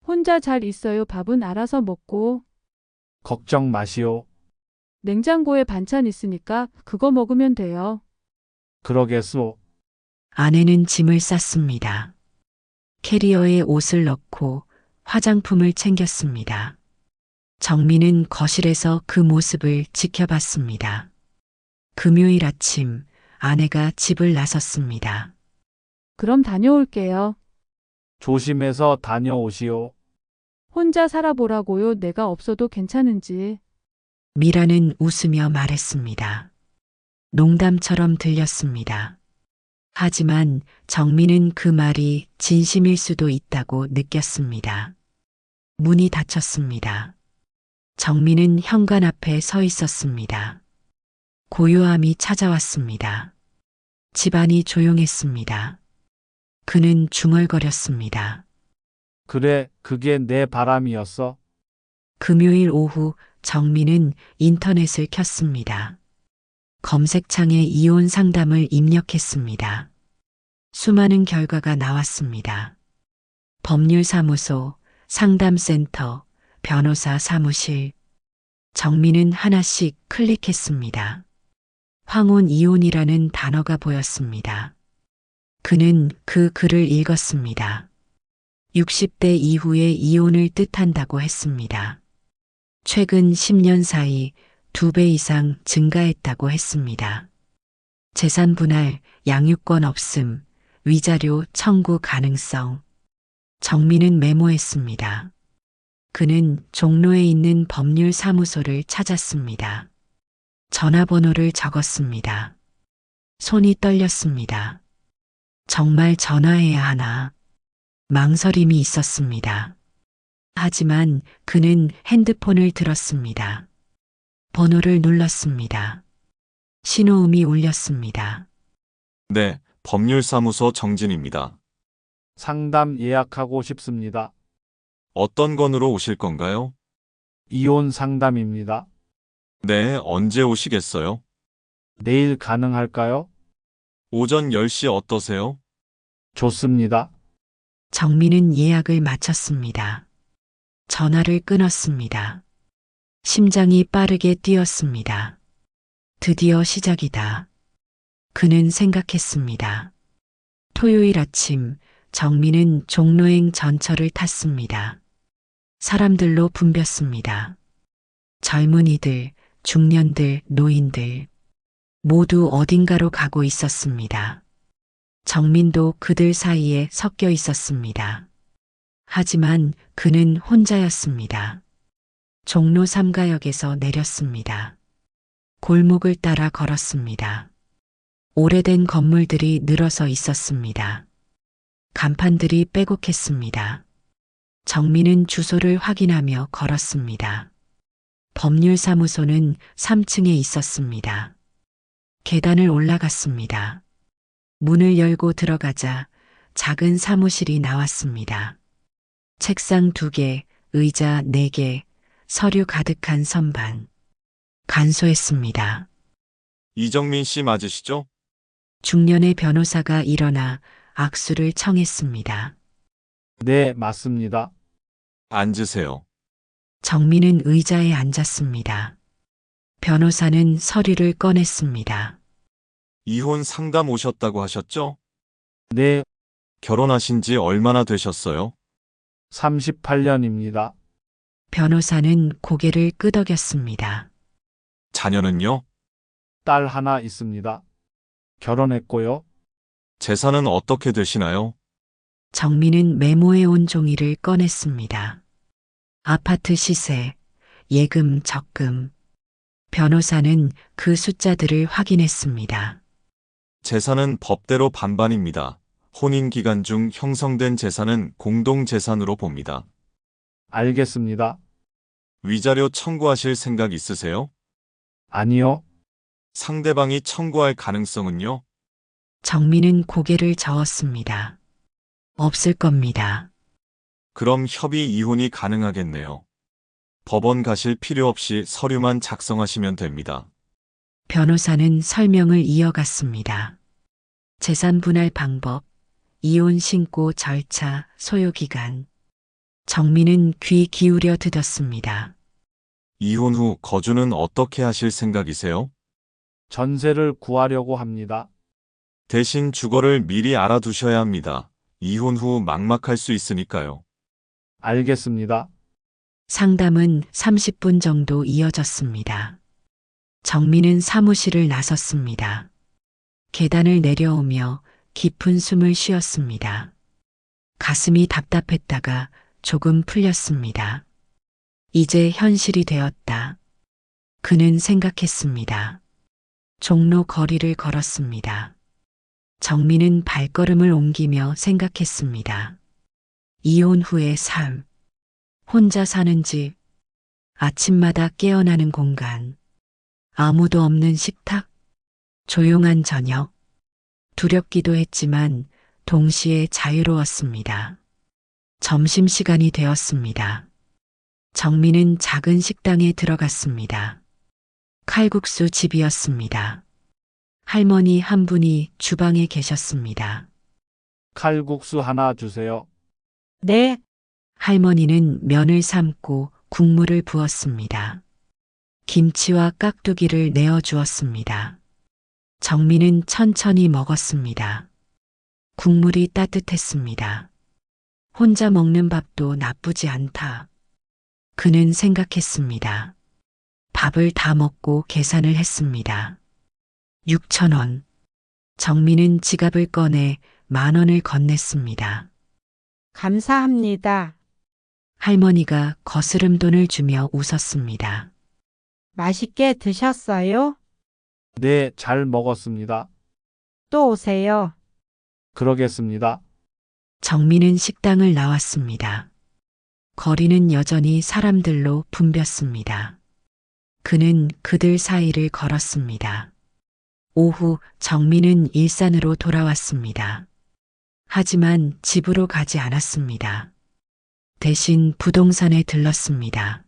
혼자 잘 있어요. 밥은 알아서 먹고. 걱정 마시오. 냉장고에 반찬 있으니까 그거 먹으면 돼요. 그러겠소. 아내는 짐을 쌌습니다. 캐리어에 옷을 넣고 화장품을 챙겼습니다. 정민은 거실에서 그 모습을 지켜봤습니다. 금요일 아침 아내가 집을 나섰습니다. 그럼 다녀올게요. 조심해서 다녀오시오. 혼자 살아보라고요. 내가 없어도 괜찮은지. 미라는 웃으며 말했습니다. 농담처럼 들렸습니다. 하지만 정민은 그 말이 진심일 수도 있다고 느꼈습니다. 문이 닫혔습니다. 정민은 현관 앞에 서 있었습니다. 고요함이 찾아왔습니다. 집안이 조용했습니다. 그는 중얼거렸습니다. 그래, 그게 내 바람이었어. 금요일 오후 정민은 인터넷을 켰습니다. 검색창에 이혼 상담을 입력했습니다. 수많은 결과가 나왔습니다. 법률사무소, 상담센터, 변호사 사무실. 정민은 하나씩 클릭했습니다. 황혼 이혼이라는 단어가 보였습니다. 그는 그 글을 읽었습니다. 60대 이후에 이혼을 뜻한다고 했습니다. 최근 10년 사이 2배 이상 증가했다고 했습니다. 재산 분할, 양육권 없음, 위자료 청구 가능성. 정민은 메모했습니다. 그는 종로에 있는 법률사무소를 찾았습니다. 전화번호를 적었습니다. 손이 떨렸습니다. 정말 전화해야 하나? 망설임이 있었습니다. 하지만 그는 핸드폰을 들었습니다. 번호를 눌렀습니다. 신호음이 울렸습니다. 네, 법률사무소 정진입니다. 상담 예약하고 싶습니다. 어떤 건으로 오실 건가요? 이혼 상담입니다. 네, 언제 오시겠어요? 내일 가능할까요? 오전 10시 어떠세요? 좋습니다. 정민은 예약을 마쳤습니다. 전화를 끊었습니다. 심장이 빠르게 뛰었습니다. 드디어 시작이다. 그는 생각했습니다. 토요일 아침 정민은 종로행 전철을 탔습니다. 사람들로 붐볐습니다. 젊은이들, 중년들, 노인들 모두 어딘가로 가고 있었습니다. 정민도 그들 사이에 섞여 있었습니다. 하지만 그는 혼자였습니다. 종로 3가역에서 내렸습니다. 골목을 따라 걸었습니다. 오래된 건물들이 늘어서 있었습니다. 간판들이 빼곡했습니다. 정민은 주소를 확인하며 걸었습니다. 법률사무소는 3층에 있었습니다. 계단을 올라갔습니다. 문을 열고 들어가자 작은 사무실이 나왔습니다. 책상 2개, 의자 4개, 서류 가득한 선반. 간소했습니다. 이정민 씨 맞으시죠? 중년의 변호사가 일어나 악수를 청했습니다. 네, 맞습니다. 앉으세요. 정민은 의자에 앉았습니다. 변호사는 서류를 꺼냈습니다. 이혼 상담 오셨다고 하셨죠? 네, 결혼하신 지 얼마나 되셨어요? 38년입니다. 변호사는 고개를 끄덕였습니다. 자녀는요? 딸 하나 있습니다. 결혼했고요. 재산은 어떻게 되시나요? 정민은 메모해 온 종이를 꺼냈습니다. 아파트 시세, 예금, 적금. 변호사는 그 숫자들을 확인했습니다. 재산은 법대로 반반입니다. 혼인 기간 중 형성된 재산은 공동재산으로 봅니다. 알겠습니다. 위자료 청구하실 생각 있으세요? 아니요. 상대방이 청구할 가능성은요? 정민은 고개를 저었습니다. 없을 겁니다. 그럼 협의 이혼이 가능하겠네요. 법원 가실 필요 없이 서류만 작성하시면 됩니다. 변호사는 설명을 이어갔습니다. 재산 분할 방법, 이혼 신고 절차, 소요기간. 정민은 귀 기울여 듣었습니다. 이혼 후 거주는 어떻게 하실 생각이세요? 전세를 구하려고 합니다. 대신 주거를 미리 알아두셔야 합니다. 이혼 후 막막할 수 있으니까요. 알겠습니다. 상담은 30분 정도 이어졌습니다. 정민은 사무실을 나섰습니다. 계단을 내려오며 깊은 숨을 쉬었습니다. 가슴이 답답했다가 조금 풀렸습니다. 이제 현실이 되었다. 그는 생각했습니다. 종로 거리를 걸었습니다. 정민은 발걸음을 옮기며 생각했습니다. 이혼 후의 삶, 혼자 사는 집, 아침마다 깨어나는 공간, 아무도 없는 식탁, 조용한 저녁. 두렵기도 했지만 동시에 자유로웠습니다. 점심시간이 되었습니다. 정민은 작은 식당에 들어갔습니다. 칼국수 집이었습니다. 할머니 한 분이 주방에 계셨습니다. 칼국수 하나 주세요. 네, 할머니는 면을 삶고 국물을 부었습니다. 김치와 깍두기를 내어주었습니다. 정민은 천천히 먹었습니다. 국물이 따뜻했습니다. 혼자 먹는 밥도 나쁘지 않다. 그는 생각했습니다. 밥을 다 먹고 계산을 했습니다. 6,000원. 정민은 지갑을 꺼내 10,000원을 건넸습니다. 감사합니다. 할머니가 거스름 돈을 주며 웃었습니다. 맛있게 드셨어요? 네, 잘 먹었습니다. 또 오세요. 그러겠습니다. 정민은 식당을 나왔습니다. 거리는 여전히 사람들로 붐볐습니다. 그는 그들 사이를 걸었습니다. 오후 정민은 일산으로 돌아왔습니다. 하지만 집으로 가지 않았습니다. 대신 부동산에 들렀습니다.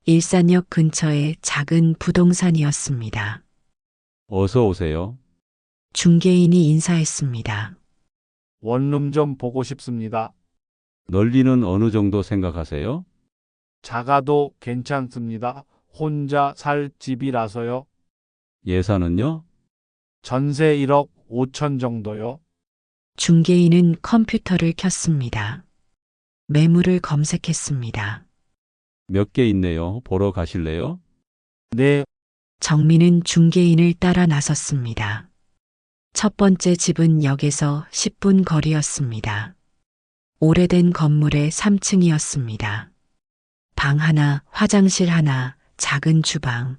일산역 근처의 작은 부동산이었습니다. 어서 오세요. 중개인이 인사했습니다. 원룸 좀 보고 싶습니다. 넓이는 어느 정도 생각하세요? 작아도 괜찮습니다. 혼자 살 집이라서요. 예산은요? 전세 1억 5천 정도요. 중개인은 컴퓨터를 켰습니다. 매물을 검색했습니다. 몇 개 있네요. 보러 가실래요? 네, 정민은 중개인을 따라 나섰습니다. 첫 번째 집은 역에서 10분 거리였습니다. 오래된 건물의 3층이었습니다. 방 하나, 화장실 하나, 작은 주방.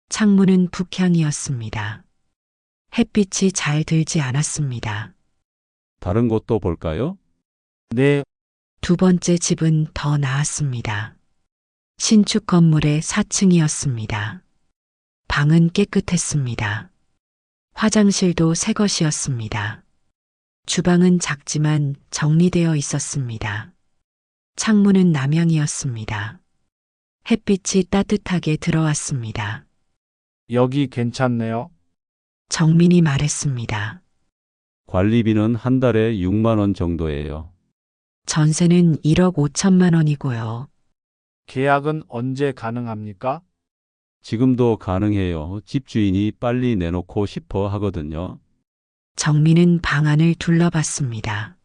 창문은 북향이었습니다. 햇빛이 잘 들지 않았습니다. 다른 곳도 볼까요? 네, 두 번째 집은 더 나았습니다. 신축 건물의 4층이었습니다. 방은 깨끗했습니다. 화장실도 새 것이었습니다. 주방은 작지만 정리되어 있었습니다. 창문은 남향이었습니다. 햇빛이 따뜻하게 들어왔습니다. 여기 괜찮네요. 정민이 말했습니다. 관리비는 한 달에 6만 원 정도예요. 전세는 1억 5천만 원이고요. 계약은 언제 가능합니까? 지금도 가능해요. 집주인이 빨리 내놓고 싶어 하거든요. 정민은 방 안을 둘러봤습니다.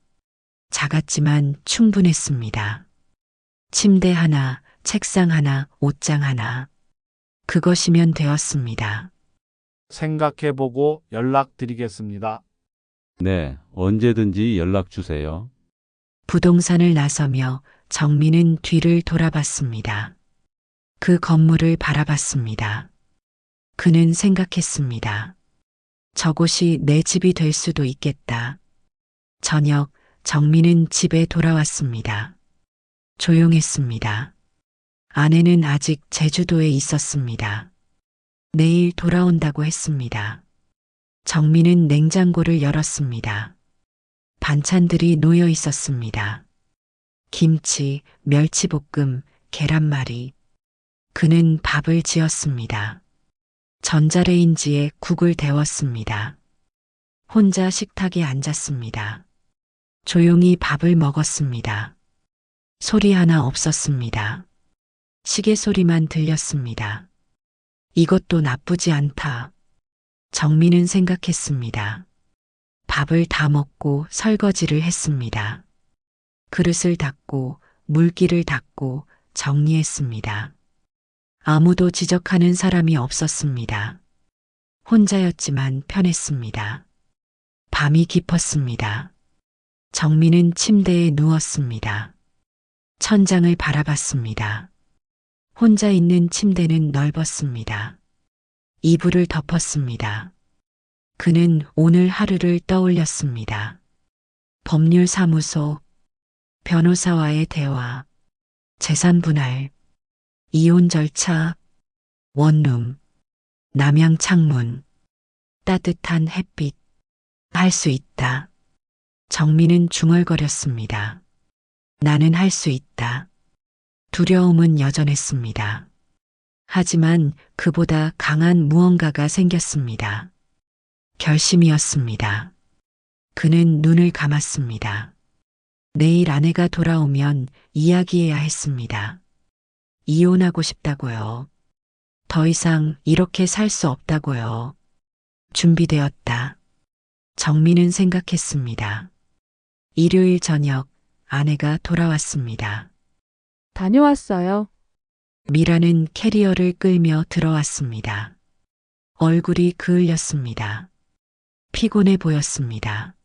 작았지만 충분했습니다. 침대 하나, 책상 하나, 옷장 하나. 그것이면 되었습니다. 생각해보고 연락드리겠습니다. 네, 언제든지 연락 주세요. 부동산을 나서며 정민은 뒤를 돌아봤습니다. 그 건물을 바라봤습니다. 그는 생각했습니다. 저곳이 내 집이 될 수도 있겠다. 저녁, 정민은 집에 돌아왔습니다. 조용했습니다. 아내는 아직 제주도에 있었습니다. 내일 돌아온다고 했습니다. 정민은 냉장고를 열었습니다. 반찬들이 놓여 있었습니다. 김치, 멸치볶음, 계란말이. 그는 밥을 지었습니다. 전자레인지에 국을 데웠습니다. 혼자 식탁에 앉았습니다. 조용히 밥을 먹었습니다. 소리 하나 없었습니다. 시계 소리만 들렸습니다. 이것도 나쁘지 않다. 정민은 생각했습니다. 밥을 다 먹고 설거지를 했습니다. 그릇을 닦고 물기를 닦고 정리했습니다. 아무도 지적하는 사람이 없었습니다. 혼자였지만 편했습니다. 밤이 깊었습니다. 정민은 침대에 누웠습니다. 천장을 바라봤습니다. 혼자 있는 침대는 넓었습니다. 이불을 덮었습니다. 그는 오늘 하루를 떠올렸습니다. 법률사무소, 변호사와의 대화, 재산 분할, 이혼 절차, 원룸, 남향 창문, 따뜻한 햇빛, 할 수 있다. 정민은 중얼거렸습니다. 나는 할 수 있다. 두려움은 여전했습니다. 하지만 그보다 강한 무언가가 생겼습니다. 결심이었습니다. 그는 눈을 감았습니다. 내일 아내가 돌아오면 이야기해야 했습니다. 이혼하고 싶다고요. 더 이상 이렇게 살 수 없다고요. 준비되었다. 정민은 생각했습니다. 일요일 저녁 아내가 돌아왔습니다. 다녀왔어요. 미라는 캐리어를 끌며 들어왔습니다. 얼굴이 그을렸습니다. 피곤해 보였습니다.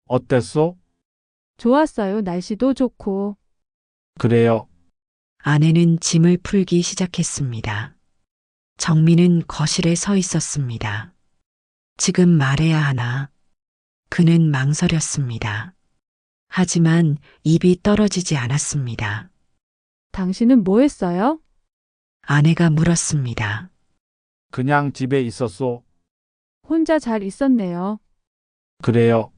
어땠소? 좋았어요. 날씨도 좋고. 그래요. 아내는 짐을 풀기 시작했습니다. 정민은 거실에 서 있었습니다. 지금 말해야 하나? 그는 망설였습니다. 하지만 입이 떨어지지 않았습니다. 당신은 뭐 했어요? 아내가 물었습니다. 그냥 집에 있었소. 혼자 잘 있었네요. 그래요.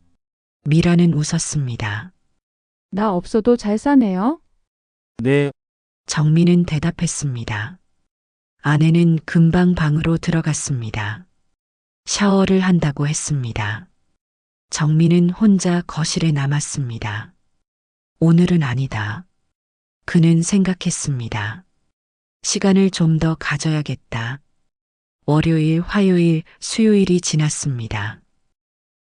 미라는 웃었습니다. 나 없어도 잘 사네요. 네, 정민은 대답했습니다. 아내는 금방 방으로 들어갔습니다. 샤워를 한다고 했습니다. 정민은 혼자 거실에 남았습니다. 오늘은 아니다. 그는 생각했습니다. 시간을 좀 더 가져야겠다. 월요일, 화요일, 수요일이 지났습니다.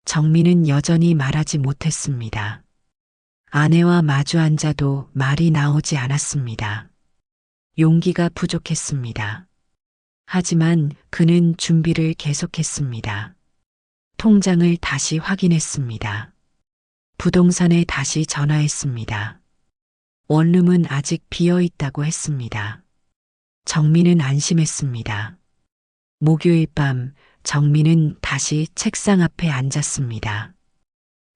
정민은 여전히 말하지 못했습니다. 아내와 마주 앉아도 말이 나오지 않았습니다. 용기가 부족했습니다. 하지만 그는 준비를 계속했습니다. 통장을 다시 확인했습니다. 부동산에 다시 전화했습니다. 원룸은 아직 비어 있다고 했습니다. 정민은 안심했습니다. 목요일 밤 정민은 다시 책상 앞에 앉았습니다.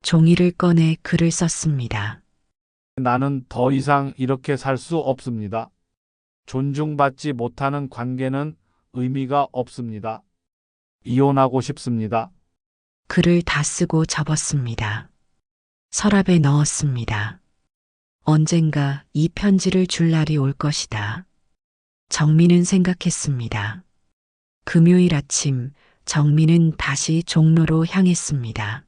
종이를 꺼내 글을 썼습니다. 나는 더 이상 이렇게 살 수 없습니다. 존중받지 못하는 관계는 의미가 없습니다. 이혼하고 싶습니다. 글을 다 쓰고 접었습니다. 서랍에 넣었습니다. 언젠가 이 편지를 줄 날이 올 것이다. 정민은 생각했습니다. 금요일 아침 정민은 다시 종로로 향했습니다.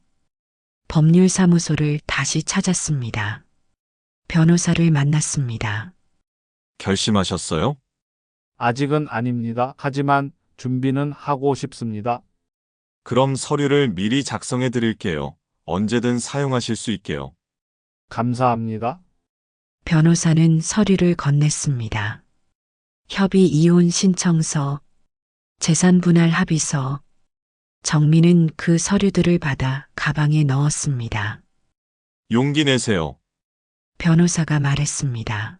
법률사무소를 다시 찾았습니다. 변호사를 만났습니다. 결심하셨어요? 아직은 아닙니다. 하지만 준비는 하고 싶습니다. 그럼 서류를 미리 작성해 드릴게요. 언제든 사용하실 수 있게요. 감사합니다. 변호사는 서류를 건넸습니다. 협의 이혼 신청서, 재산분할 합의서. 정민은 그 서류들을 받아 가방에 넣었습니다. 용기 내세요. 변호사가 말했습니다.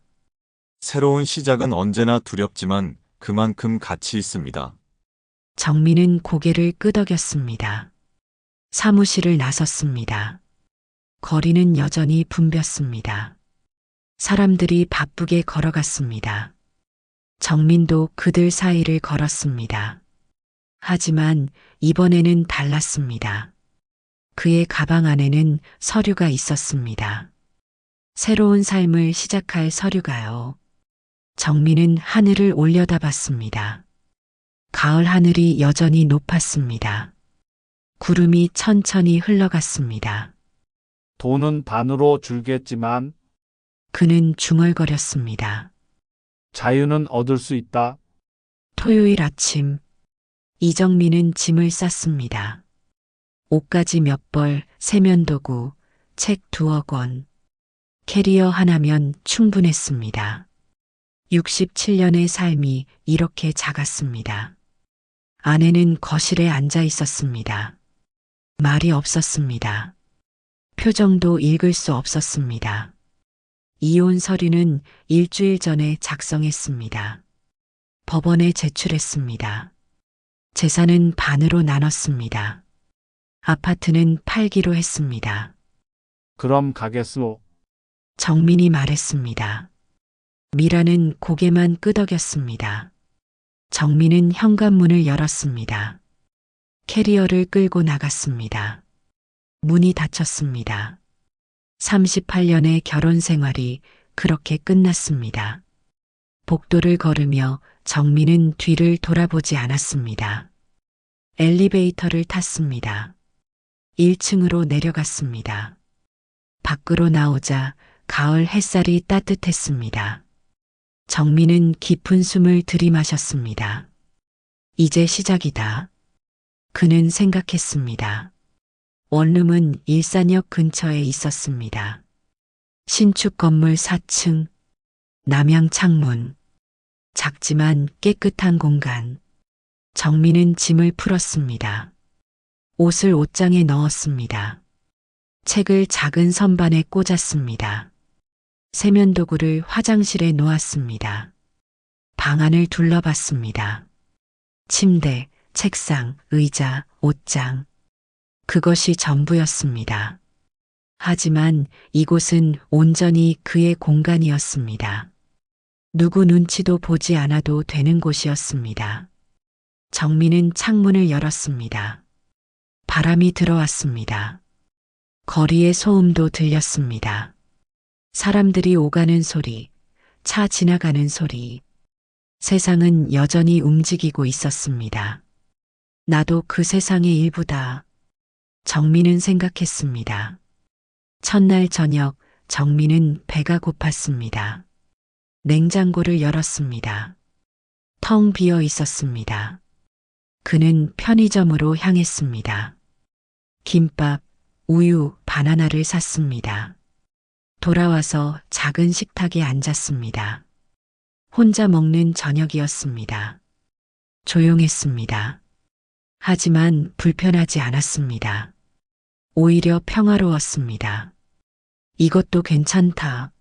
새로운 시작은 언제나 두렵지만 그만큼 가치 있습니다. 정민은 고개를 끄덕였습니다. 사무실을 나섰습니다. 거리는 여전히 붐볐습니다. 사람들이 바쁘게 걸어갔습니다. 정민도 그들 사이를 걸었습니다. 하지만 이번에는 달랐습니다. 그의 가방 안에는 서류가 있었습니다. 새로운 삶을 시작할 서류가요. 정민은 하늘을 올려다봤습니다. 가을 하늘이 여전히 높았습니다. 구름이 천천히 흘러갔습니다. 돈은 반으로 줄겠지만 그는 중얼거렸습니다. 자유는 얻을 수 있다. 토요일 아침, 이정민은 짐을 쌌습니다. 옷가지 몇 벌, 세면도구, 책 2억 원. 캐리어 하나면 충분했습니다. 67년의 삶이 이렇게 작았습니다. 아내는 거실에 앉아 있었습니다. 말이 없었습니다. 표정도 읽을 수 없었습니다. 이혼 서류는 일주일 전에 작성했습니다. 법원에 제출했습니다. 재산은 반으로 나눴습니다. 아파트는 팔기로 했습니다. 그럼 가겠소. 정민이 말했습니다. 미라는 고개만 끄덕였습니다. 정민은 현관문을 열었습니다. 캐리어를 끌고 나갔습니다. 문이 닫혔습니다. 38년의 결혼 생활이 그렇게 끝났습니다. 복도를 걸으며 정민은 뒤를 돌아보지 않았습니다. 엘리베이터를 탔습니다. 1층으로 내려갔습니다. 밖으로 나오자 가을 햇살이 따뜻했습니다. 정민은 깊은 숨을 들이마셨습니다. 이제 시작이다. 그는 생각했습니다. 원룸은 일산역 근처에 있었습니다. 신축 건물 4층, 남향 창문, 작지만 깨끗한 공간. 정민은 짐을 풀었습니다. 옷을 옷장에 넣었습니다. 책을 작은 선반에 꽂았습니다. 세면도구를 화장실에 놓았습니다. 방 안을 둘러봤습니다. 침대, 책상, 의자, 옷장. 그것이 전부였습니다. 하지만 이곳은 온전히 그의 공간이었습니다. 누구 눈치도 보지 않아도 되는 곳이었습니다. 정민은 창문을 열었습니다. 바람이 들어왔습니다. 거리의 소음도 들렸습니다. 사람들이 오가는 소리, 차 지나가는 소리. 세상은 여전히 움직이고 있었습니다. 나도 그 세상의 일부다. 정민은 생각했습니다. 첫날 저녁 정민은 배가 고팠습니다. 냉장고를 열었습니다. 텅 비어 있었습니다. 그는 편의점으로 향했습니다. 김밥, 우유, 바나나를 샀습니다. 돌아와서 작은 식탁에 앉았습니다. 혼자 먹는 저녁이었습니다. 조용했습니다. 하지만 불편하지 않았습니다. 오히려 평화로웠습니다. 이것도 괜찮다.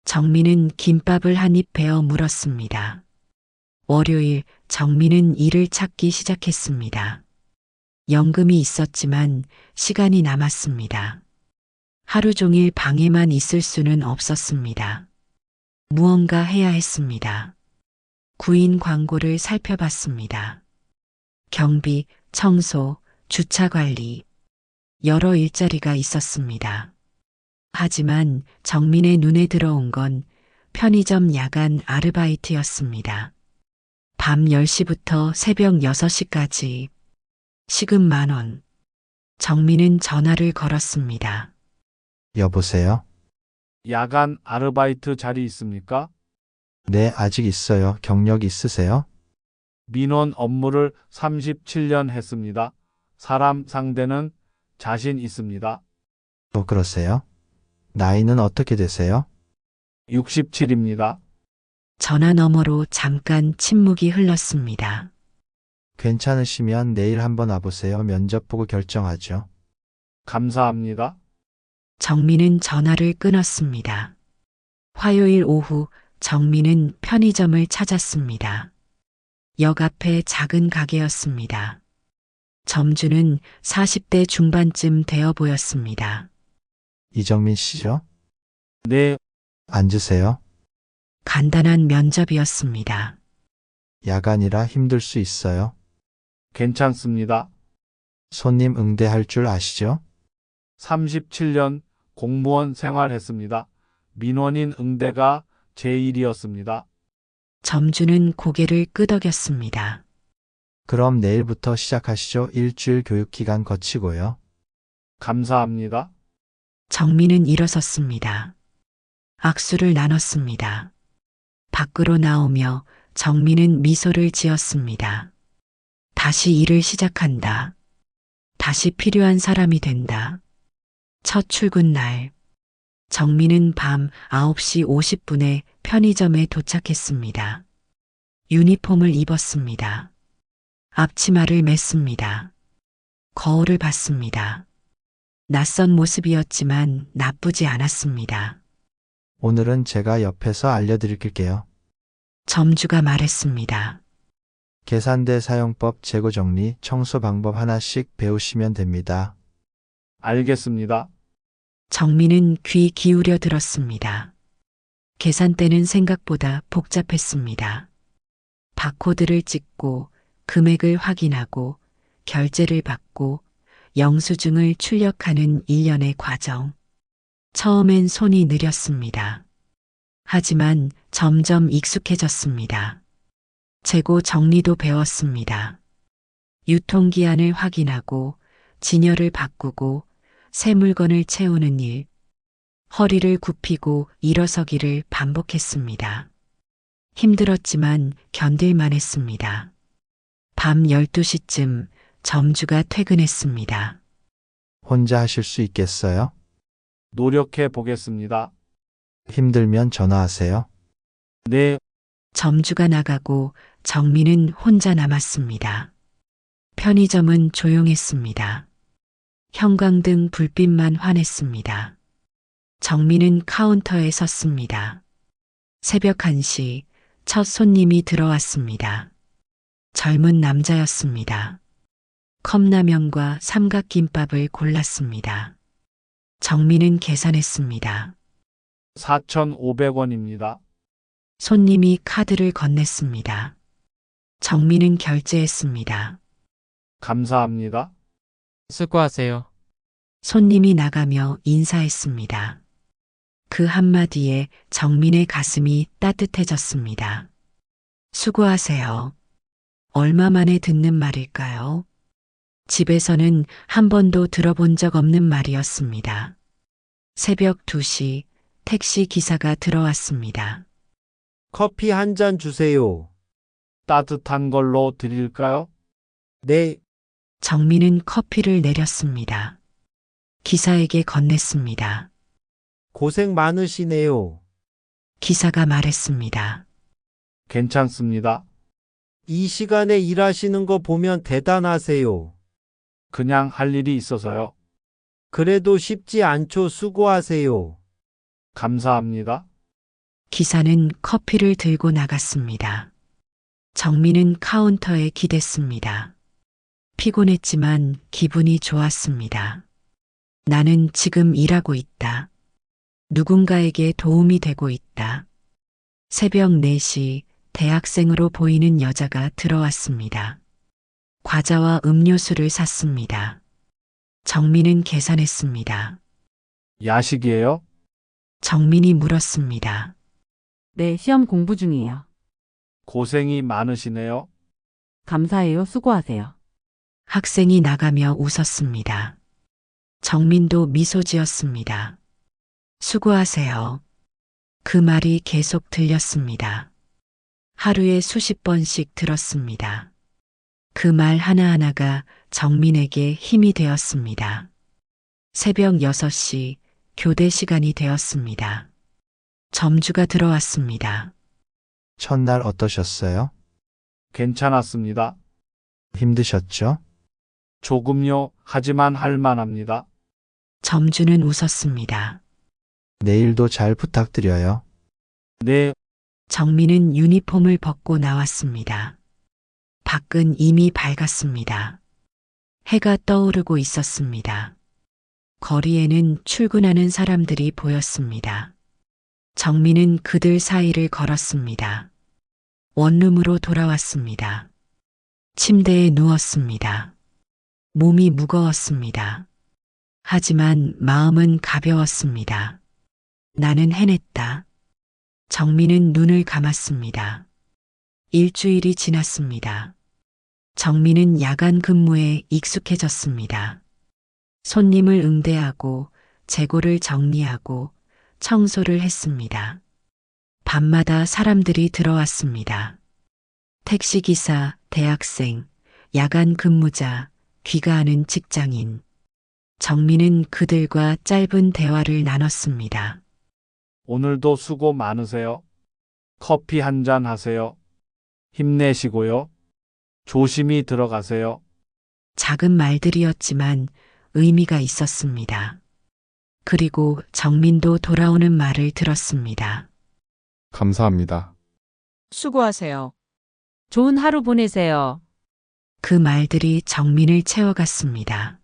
정민은 김밥을 한 입 베어 물었습니다. 월요일 정민은 일을 찾기 시작했습니다. 연금이 있었지만 시간이 남았습니다. 하루 종일 방에만 있을 수는 없었습니다. 무언가 해야 했습니다. 구인 광고를 살펴봤습니다. 경비, 청소, 주차 관리, 여러 일자리가 있었습니다. 하지만 정민의 눈에 들어온 건 편의점 야간 아르바이트였습니다. 밤 10시부터 새벽 6시까지 시급 10,000원. 정민은 전화를 걸었습니다. 여보세요? 야간 아르바이트 자리 있습니까? 네, 아직 있어요. 경력 있으세요? 민원 업무를 37년 했습니다. 사람 상대는 자신 있습니다. 또 그러세요? 나이는 어떻게 되세요? 67입니다. 전화 너머로 잠깐 침묵이 흘렀습니다. 괜찮으시면 내일 한번 와보세요. 면접 보고 결정하죠. 감사합니다. 정민은 전화를 끊었습니다. 화요일 오후 정민은 편의점을 찾았습니다. 역 앞에 작은 가게였습니다. 점주는 40대 중반쯤 되어 보였습니다. 이정민 씨죠? 네, 앉으세요. 간단한 면접이었습니다. 야간이라 힘들 수 있어요. 괜찮습니다. 손님 응대할 줄 아시죠? 37년 공무원 생활했습니다. 민원인 응대가 제 일이었습니다. 점주는 고개를 끄덕였습니다. 그럼 내일부터 시작하시죠. 일주일 교육기간 거치고요. 감사합니다. 정민은 일어섰습니다. 악수를 나눴습니다. 밖으로 나오며 정민은 미소를 지었습니다. 다시 일을 시작한다. 다시 필요한 사람이 된다. 첫 출근 날. 정민은 밤 9시 50분에 편의점에 도착했습니다. 유니폼을 입었습니다. 앞치마를 맸습니다. 거울을 봤습니다. 낯선 모습이었지만 나쁘지 않았습니다. 오늘은 제가 옆에서 알려드릴게요. 점주가 말했습니다. 계산대 사용법, 재고 정리, 청소 방법 하나씩 배우시면 됩니다. 알겠습니다. 정민은 귀 기울여 들었습니다. 계산대는 생각보다 복잡했습니다. 바코드를 찍고 금액을 확인하고 결제를 받고 영수증을 출력하는 일련의 과정. 처음엔 손이 느렸습니다. 하지만 점점 익숙해졌습니다. 재고 정리도 배웠습니다. 유통기한을 확인하고 진열을 바꾸고 새 물건을 채우는 일. 허리를 굽히고 일어서기를 반복했습니다. 힘들었지만 견딜만 했습니다. 밤 12시쯤 점주가 퇴근했습니다. 혼자 하실 수 있겠어요? 노력해 보겠습니다. 힘들면 전화하세요. 네, 점주가 나가고 정민은 혼자 남았습니다. 편의점은 조용했습니다. 형광등 불빛만 환했습니다. 정민은 카운터에 섰습니다. 새벽 1시 첫 손님이 들어왔습니다. 젊은 남자였습니다. 컵라면과 삼각김밥을 골랐습니다. 정민은 계산했습니다. 4,500원입니다. 손님이 카드를 건넸습니다. 정민은 결제했습니다. 감사합니다. 수고하세요. 손님이 나가며 인사했습니다. 그 한마디에 정민의 가슴이 따뜻해졌습니다. 수고하세요. 얼마 만에 듣는 말일까요? 집에서는 한 번도 들어본 적 없는 말이었습니다. 새벽 2시 택시 기사가 들어왔습니다. 커피 한 잔 주세요. 따뜻한 걸로 드릴까요? 네, 정민은 커피를 내렸습니다. 기사에게 건넸습니다. 고생 많으시네요. 기사가 말했습니다. 괜찮습니다. 이 시간에 일하시는 거 보면 대단하세요. 그냥 할 일이 있어서요. 그래도 쉽지 않죠. 수고하세요. 감사합니다. 기사는 커피를 들고 나갔습니다. 정민은 카운터에 기댔습니다. 피곤했지만 기분이 좋았습니다. 나는 지금 일하고 있다. 누군가에게 도움이 되고 있다. 새벽 4시 대학생으로 보이는 여자가 들어왔습니다. 과자와 음료수를 샀습니다. 정민은 계산했습니다. 야식이에요? 정민이 물었습니다. 네, 시험 공부 중이에요. 고생이 많으시네요. 감사해요. 수고하세요. 학생이 나가며 웃었습니다. 정민도 미소 지었습니다. 수고하세요. 그 말이 계속 들렸습니다. 하루에 수십 번씩 들었습니다. 그 말 하나하나가 정민에게 힘이 되었습니다. 새벽 6시 교대 시간이 되었습니다. 점주가 들어왔습니다. 첫날 어떠셨어요? 괜찮았습니다. 힘드셨죠? 조금요, 하지만 할 만합니다. 점주는 웃었습니다. 내일도 잘 부탁드려요. 네, 정민은 유니폼을 벗고 나왔습니다. 밖은 이미 밝았습니다. 해가 떠오르고 있었습니다. 거리에는 출근하는 사람들이 보였습니다. 정민은 그들 사이를 걸었습니다. 원룸으로 돌아왔습니다. 침대에 누웠습니다. 몸이 무거웠습니다. 하지만 마음은 가벼웠습니다. 나는 해냈다. 정민은 눈을 감았습니다. 일주일이 지났습니다. 정민은 야간 근무에 익숙해졌습니다. 손님을 응대하고 재고를 정리하고 청소를 했습니다. 밤마다 사람들이 들어왔습니다. 택시기사, 대학생, 야간 근무자, 귀가하는 직장인. 정민은 그들과 짧은 대화를 나눴습니다. 오늘도 수고 많으세요. 커피 한 잔 하세요. 힘내시고요. 조심히 들어가세요. 작은 말들이었지만 의미가 있었습니다. 그리고 정민도 돌아오는 말을 들었습니다. 감사합니다. 수고하세요. 좋은 하루 보내세요. 그 말들이 정민을 채워갔습니다.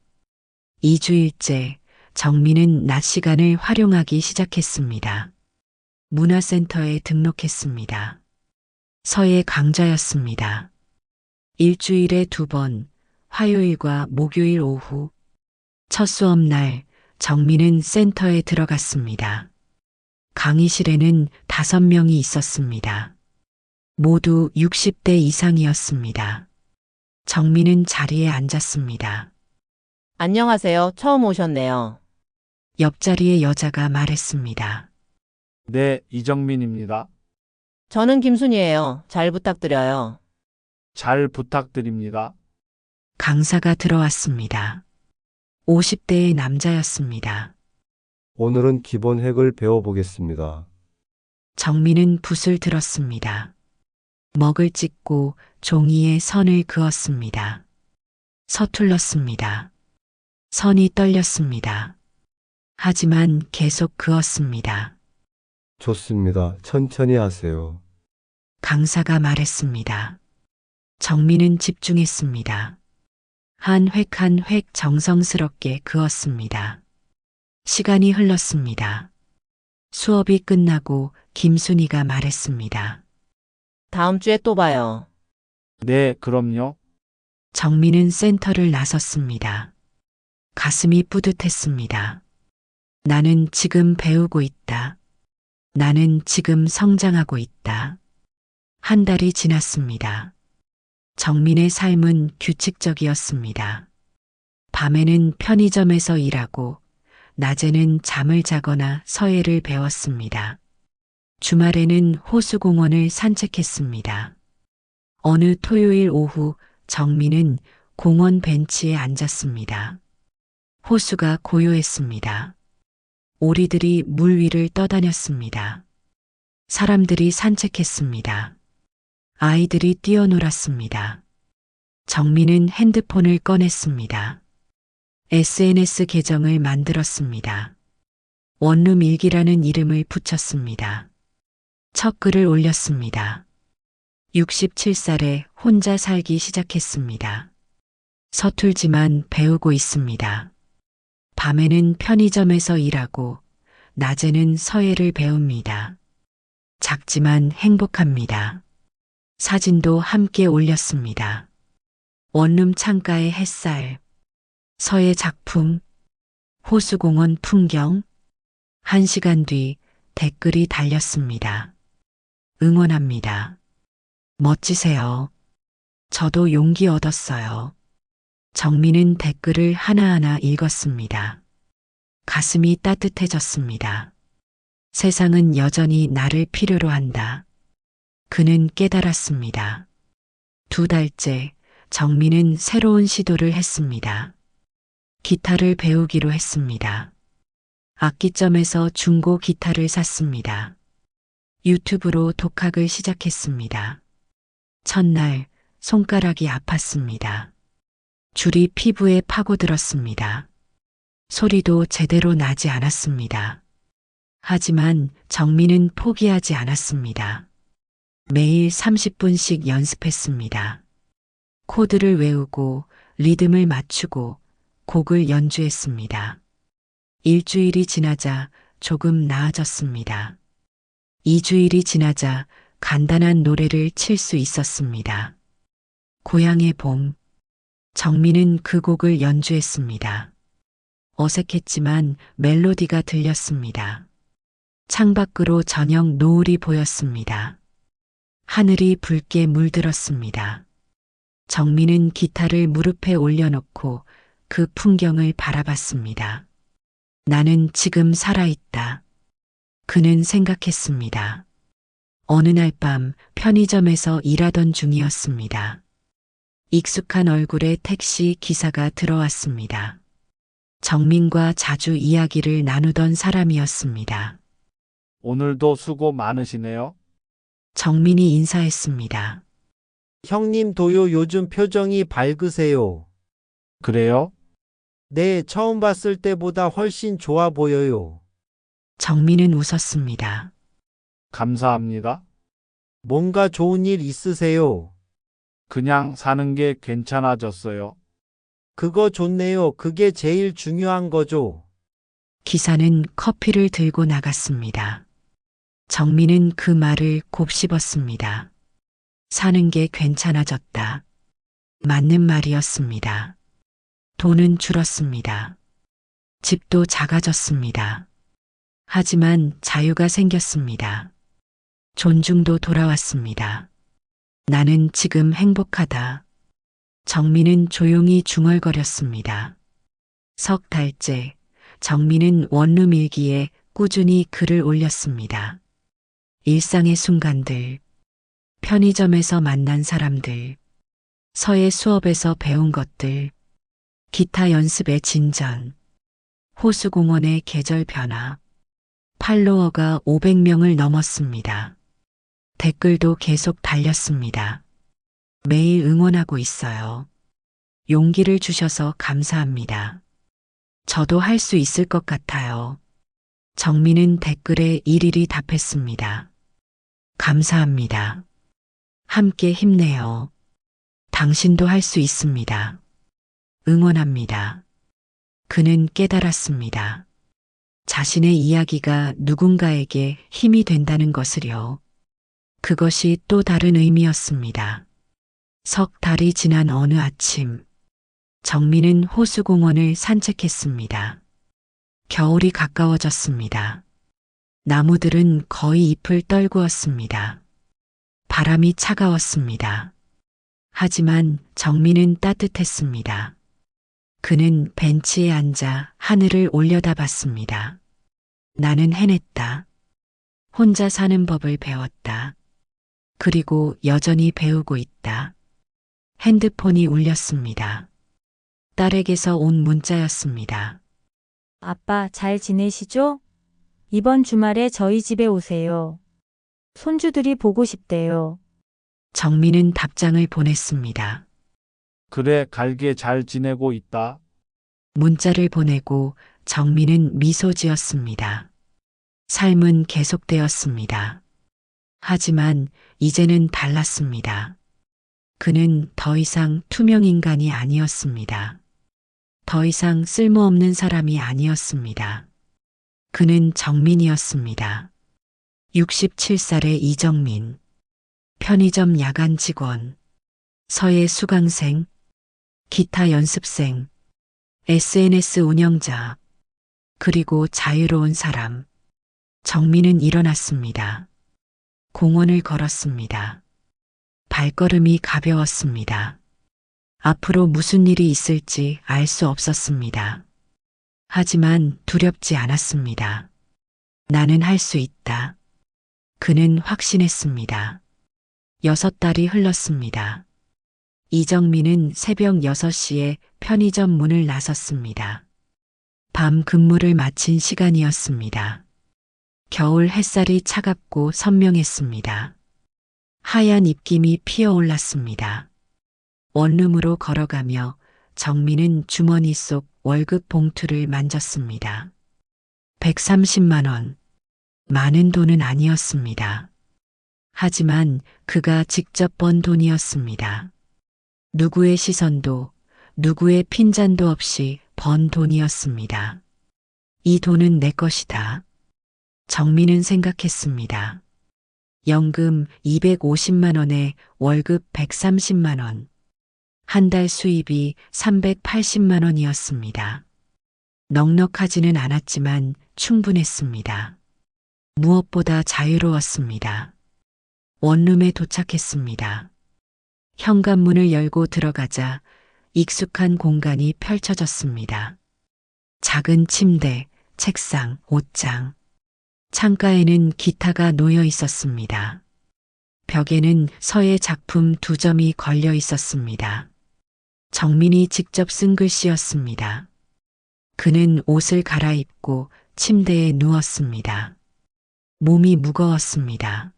2주일째 정민은 낮 시간을 활용하기 시작했습니다. 문화센터에 등록했습니다. 서예 강좌였습니다. 일주일에 2번, 화요일과 목요일 오후. 첫 수업날 정민은 센터에 들어갔습니다. 강의실에는 5명이 있었습니다. 모두 60대 이상이었습니다. 정민은 자리에 앉았습니다. 안녕하세요. 처음 오셨네요. 옆자리의 여자가 말했습니다. 네, 이정민입니다. 저는 김순이에요. 잘 부탁드려요. 잘 부탁드립니다. 강사가 들어왔습니다. 50대의 남자였습니다. 오늘은 기본 핵을 배워보겠습니다. 정민은 붓을 들었습니다. 먹을 찍고 종이에 선을 그었습니다. 서툴렀습니다. 선이 떨렸습니다. 하지만 계속 그었습니다. 좋습니다. 천천히 하세요. 강사가 말했습니다. 정민은 집중했습니다. 한 획 한 획 정성스럽게 그었습니다. 시간이 흘렀습니다. 수업이 끝나고 김순이가 말했습니다. 다음 주에 또 봐요. 네, 그럼요. 정민은 센터를 나섰습니다. 가슴이 뿌듯했습니다. 나는 지금 배우고 있다. 나는 지금 성장하고 있다. 한 달이 지났습니다. 정민의 삶은 규칙적이었습니다. 밤에는 편의점에서 일하고 낮에는 잠을 자거나 서예를 배웠습니다. 주말에는 호수공원을 산책했습니다. 어느 토요일 오후 정민은 공원 벤치에 앉았습니다. 호수가 고요했습니다. 오리들이 물 위를 떠다녔습니다. 사람들이 산책했습니다. 아이들이 뛰어놀았습니다. 정민은 핸드폰을 꺼냈습니다. SNS 계정을 만들었습니다. 원룸 일기라는 이름을 붙였습니다. 첫 글을 올렸습니다. 67살에 혼자 살기 시작했습니다. 서툴지만 배우고 있습니다. 밤에는 편의점에서 일하고 낮에는 서예를 배웁니다. 작지만 행복합니다. 사진도 함께 올렸습니다. 원룸 창가의 햇살, 서예 작품, 호수공원 풍경. 1시간 뒤 댓글이 달렸습니다. 응원합니다. 멋지세요. 저도 용기 얻었어요. 정민은 댓글을 하나하나 읽었습니다. 가슴이 따뜻해졌습니다. 세상은 여전히 나를 필요로 한다. 그는 깨달았습니다. 2달째 정민은 새로운 시도를 했습니다. 기타를 배우기로 했습니다. 악기점에서 중고 기타를 샀습니다. 유튜브로 독학을 시작했습니다. 첫날 손가락이 아팠습니다. 줄이 피부에 파고들었습니다. 소리도 제대로 나지 않았습니다. 하지만 정민은 포기하지 않았습니다. 매일 30분씩 연습했습니다. 코드를 외우고 리듬을 맞추고 곡을 연주했습니다. 일주일이 지나자 조금 나아졌습니다. 2주일이 지나자 간단한 노래를 칠 수 있었습니다. 고향의 봄. 정민은 그 곡을 연주했습니다. 어색했지만 멜로디가 들렸습니다. 창밖으로 저녁 노을이 보였습니다. 하늘이 붉게 물들었습니다. 정민은 기타를 무릎에 올려놓고 그 풍경을 바라봤습니다. 나는 지금 살아있다. 그는 생각했습니다. 어느 날 밤 편의점에서 일하던 중이었습니다. 익숙한 얼굴의 택시 기사가 들어왔습니다. 정민과 자주 이야기를 나누던 사람이었습니다. 오늘도 수고 많으시네요. 정민이 인사했습니다. 형님 도요 요즘 표정이 밝으세요. 그래요? 네, 처음 봤을 때보다 훨씬 좋아 보여요. 정민은 웃었습니다. 감사합니다. 뭔가 좋은 일 있으세요? 그냥 사는 게 괜찮아졌어요. 그거 좋네요. 그게 제일 중요한 거죠. 기사는 커피를 들고 나갔습니다. 정민은 그 말을 곱씹었습니다. 사는 게 괜찮아졌다. 맞는 말이었습니다. 돈은 줄었습니다. 집도 작아졌습니다. 하지만 자유가 생겼습니다. 존중도 돌아왔습니다. 나는 지금 행복하다. 정민은 조용히 중얼거렸습니다. 3달째 정민은 원룸 일기에 꾸준히 글을 올렸습니다. 일상의 순간들, 편의점에서 만난 사람들, 서예 수업에서 배운 것들, 기타 연습의 진전, 호수공원의 계절 변화. 팔로워가 500명을 넘었습니다. 댓글도 계속 달렸습니다. 매일 응원하고 있어요. 용기를 주셔서 감사합니다. 저도 할 수 있을 것 같아요. 정민은 댓글에 일일이 답했습니다. 감사합니다. 함께 힘내요. 당신도 할 수 있습니다. 응원합니다. 그는 깨달았습니다. 자신의 이야기가 누군가에게 힘이 된다는 것을요. 그것이 또 다른 의미였습니다. 3달이 지난 어느 아침, 정민은 호수공원을 산책했습니다. 겨울이 가까워졌습니다. 나무들은 거의 잎을 떨구었습니다. 바람이 차가웠습니다. 하지만 정민은 따뜻했습니다. 그는 벤치에 앉아 하늘을 올려다봤습니다. 나는 해냈다. 혼자 사는 법을 배웠다. 그리고 여전히 배우고 있다. 핸드폰이 울렸습니다. 딸에게서 온 문자였습니다. 아빠 잘 지내시죠? 이번 주말에 저희 집에 오세요. 손주들이 보고 싶대요. 정민은 답장을 보냈습니다. 그래, 갈게 잘 지내고 있다. 문자를 보내고 정민은 미소 지었습니다. 삶은 계속되었습니다. 하지만 이제는 달랐습니다. 그는 더 이상 투명 인간이 아니었습니다. 더 이상 쓸모없는 사람이 아니었습니다. 그는 정민이었습니다. 67살의 이정민. 편의점 야간 직원. 서예 수강생. 기타 연습생. SNS 운영자. 그리고 자유로운 사람. 정민은 일어났습니다. 공원을 걸었습니다. 발걸음이 가벼웠습니다. 앞으로 무슨 일이 있을지 알 수 없었습니다. 하지만 두렵지 않았습니다. 나는 할 수 있다. 그는 확신했습니다. 6달이 흘렀습니다. 이정민은 새벽 6시에 편의점 문을 나섰습니다. 밤 근무를 마친 시간이었습니다. 겨울 햇살이 차갑고 선명했습니다. 하얀 입김이 피어올랐습니다. 원룸으로 걸어가며 정민은 주머니 속 월급 봉투를 만졌습니다. 130만 원. 많은 돈은 아니었습니다. 하지만 그가 직접 번 돈이었습니다. 누구의 시선도, 누구의 핀잔도 없이 번 돈이었습니다. 이 돈은 내 것이다. 정민은 생각했습니다. 연금 250만 원에 월급 130만 원. 한 달 수입이 380만 원이었습니다. 넉넉하지는 않았지만 충분했습니다. 무엇보다 자유로웠습니다. 원룸에 도착했습니다. 현관문을 열고 들어가자 익숙한 공간이 펼쳐졌습니다. 작은 침대, 책상, 옷장. 창가에는 기타가 놓여 있었습니다. 벽에는 서예 작품 2점이 걸려 있었습니다. 정민이 직접 쓴 글씨였습니다. 그는 옷을 갈아입고 침대에 누웠습니다. 몸이 무거웠습니다.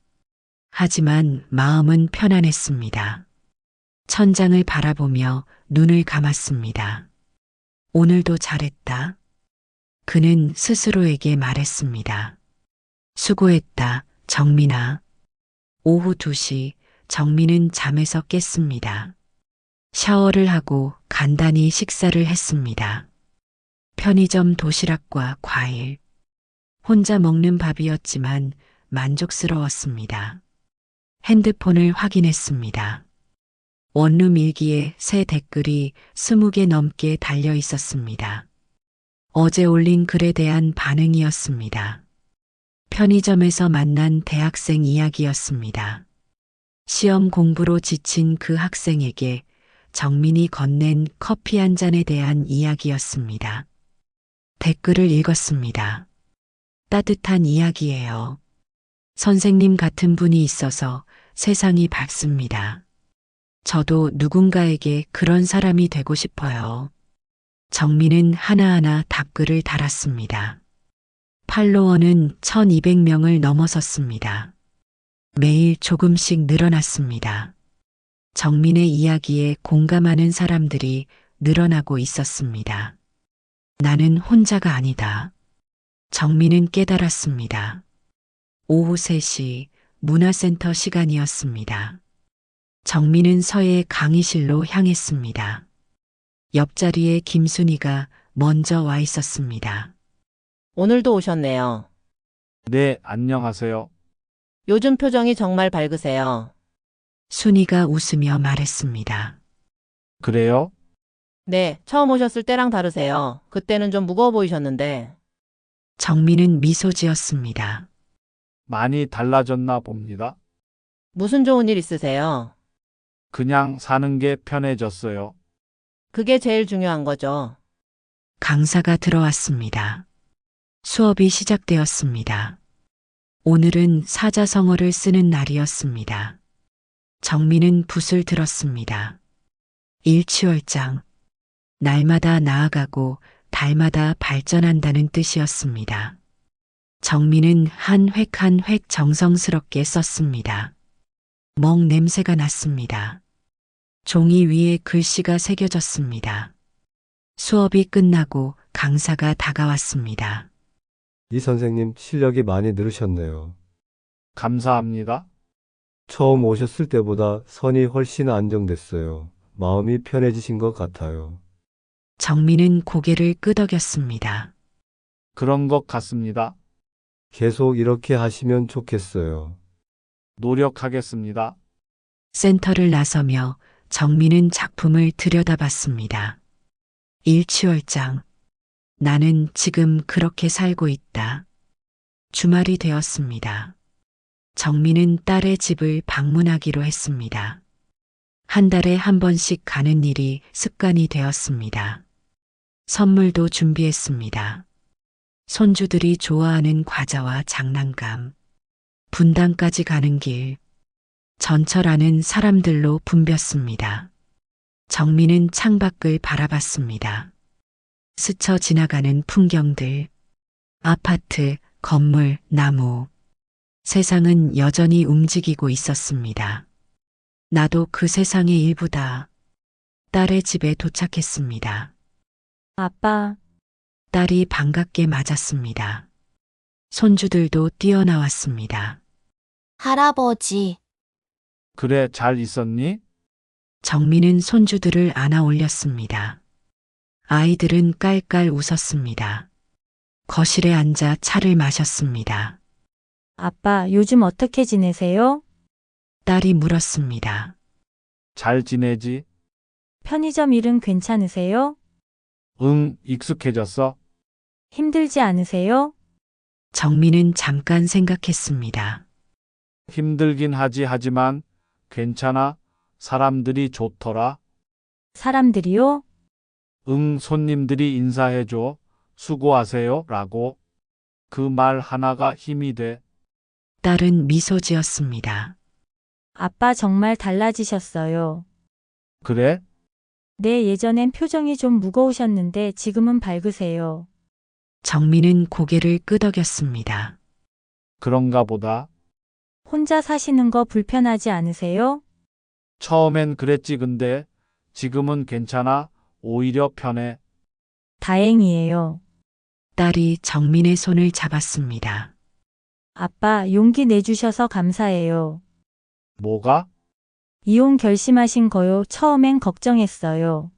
하지만 마음은 편안했습니다. 천장을 바라보며 눈을 감았습니다. 오늘도 잘했다. 그는 스스로에게 말했습니다. 수고했다, 정민아. 오후 2시 정민은 잠에서 깼습니다. 샤워를 하고 간단히 식사를 했습니다. 편의점 도시락과 과일. 혼자 먹는 밥이었지만 만족스러웠습니다. 핸드폰을 확인했습니다. 원룸 일기에 새 댓글이 20개 넘게 달려 있었습니다. 어제 올린 글에 대한 반응이었습니다. 편의점에서 만난 대학생 이야기였습니다. 시험 공부로 지친 그 학생에게 정민이 건넨 커피 한 잔에 대한 이야기였습니다. 댓글을 읽었습니다. 따뜻한 이야기예요. 선생님 같은 분이 있어서 세상이 밝습니다. 저도 누군가에게 그런 사람이 되고 싶어요. 정민은 하나하나 답글을 달았습니다. 팔로워는 1200명을 넘어섰습니다. 매일 조금씩 늘어났습니다. 정민의 이야기에 공감하는 사람들이 늘어나고 있었습니다. 나는 혼자가 아니다. 정민은 깨달았습니다. 오후 3시 문화센터 시간이었습니다. 정민은 서예 강의실로 향했습니다. 옆자리에 김순희가 먼저 와 있었습니다. 오늘도 오셨네요. 네, 안녕하세요. 요즘 표정이 정말 밝으세요. 순희가 웃으며 말했습니다. 그래요? 네, 처음 오셨을 때랑 다르세요. 그때는 좀 무거워 보이셨는데. 정민은 미소 지었습니다. 많이 달라졌나 봅니다. 무슨 좋은 일 있으세요? 그냥 사는 게 편해졌어요. 그게 제일 중요한 거죠. 강사가 들어왔습니다. 수업이 시작되었습니다. 오늘은 사자성어를 쓰는 날이었습니다. 정민은 붓을 들었습니다. 일취월장. 날마다 나아가고 달마다 발전한다는 뜻이었습니다. 정민은 한 획 한 획 정성스럽게 썼습니다. 먹 냄새가 났습니다. 종이 위에 글씨가 새겨졌습니다. 수업이 끝나고 강사가 다가왔습니다. 이 선생님 실력이 많이 늘으셨네요. 감사합니다. 처음 오셨을 때보다 선이 훨씬 안정됐어요. 마음이 편해지신 것 같아요. 정민은 고개를 끄덕였습니다. 그런 것 같습니다. 계속 이렇게 하시면 좋겠어요. 노력하겠습니다. 센터를 나서며 정민은 작품을 들여다봤습니다. 일취월장. 나는 지금 그렇게 살고 있다. 주말이 되었습니다. 정민은 딸의 집을 방문하기로 했습니다. 한 달에 한 번씩 가는 일이 습관이 되었습니다. 선물도 준비했습니다. 손주들이 좋아하는 과자와 장난감, 분당까지 가는 길, 전철안은 사람들로 붐볐습니다. 정민은 창밖을 바라봤습니다. 스쳐 지나가는 풍경들, 아파트, 건물, 나무. 세상은 여전히 움직이고 있었습니다. 나도 그 세상의 일부다. 딸의 집에 도착했습니다. 아빠, 딸이 반갑게 맞았습니다. 손주들도 뛰어나왔습니다. 할아버지, 그래, 잘 있었니? 정민은 손주들을 안아 올렸습니다. 아이들은 깔깔 웃었습니다. 거실에 앉아 차를 마셨습니다. 아빠, 요즘 어떻게 지내세요? 딸이 물었습니다. 잘 지내지? 편의점 일은 괜찮으세요? 응, 익숙해졌어. 힘들지 않으세요? 정민은 잠깐 생각했습니다. 힘들긴 하지만 괜찮아. 사람들이 좋더라. 사람들이요? 응, 손님들이 인사해줘. 수고하세요. 라고. 그 말 하나가 힘이 돼. 딸은 미소 지었습니다. 아빠 정말 달라지셨어요. 그래? 네, 예전엔 표정이 좀 무거우셨는데 지금은 밝으세요. 정민은 고개를 끄덕였습니다. 그런가 보다. 혼자 사시는 거 불편하지 않으세요? 처음엔 그랬지 근데 지금은 괜찮아. 오히려 편해. 다행이에요. 딸이 정민의 손을 잡았습니다. 아빠, 용기 내주셔서 감사해요. 뭐가? 이혼 결심하신 거요. 처음엔 걱정했어요.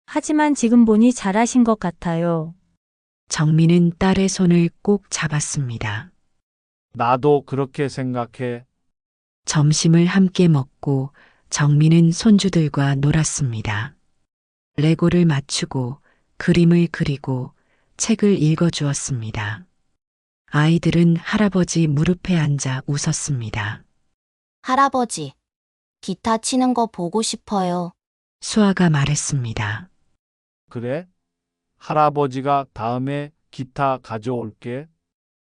하지만 지금 보니 잘하신 것 같아요. 정민은 딸의 손을 꼭 잡았습니다. 나도 그렇게 생각해. 점심을 함께 먹고 정민은 손주들과 놀았습니다. 레고를 맞추고 그림을 그리고 책을 읽어주었습니다. 아이들은 할아버지 무릎에 앉아 웃었습니다. 할아버지, 기타 치는 거 보고 싶어요. 수아가 말했습니다. 그래? 할아버지가 다음에 기타 가져올게.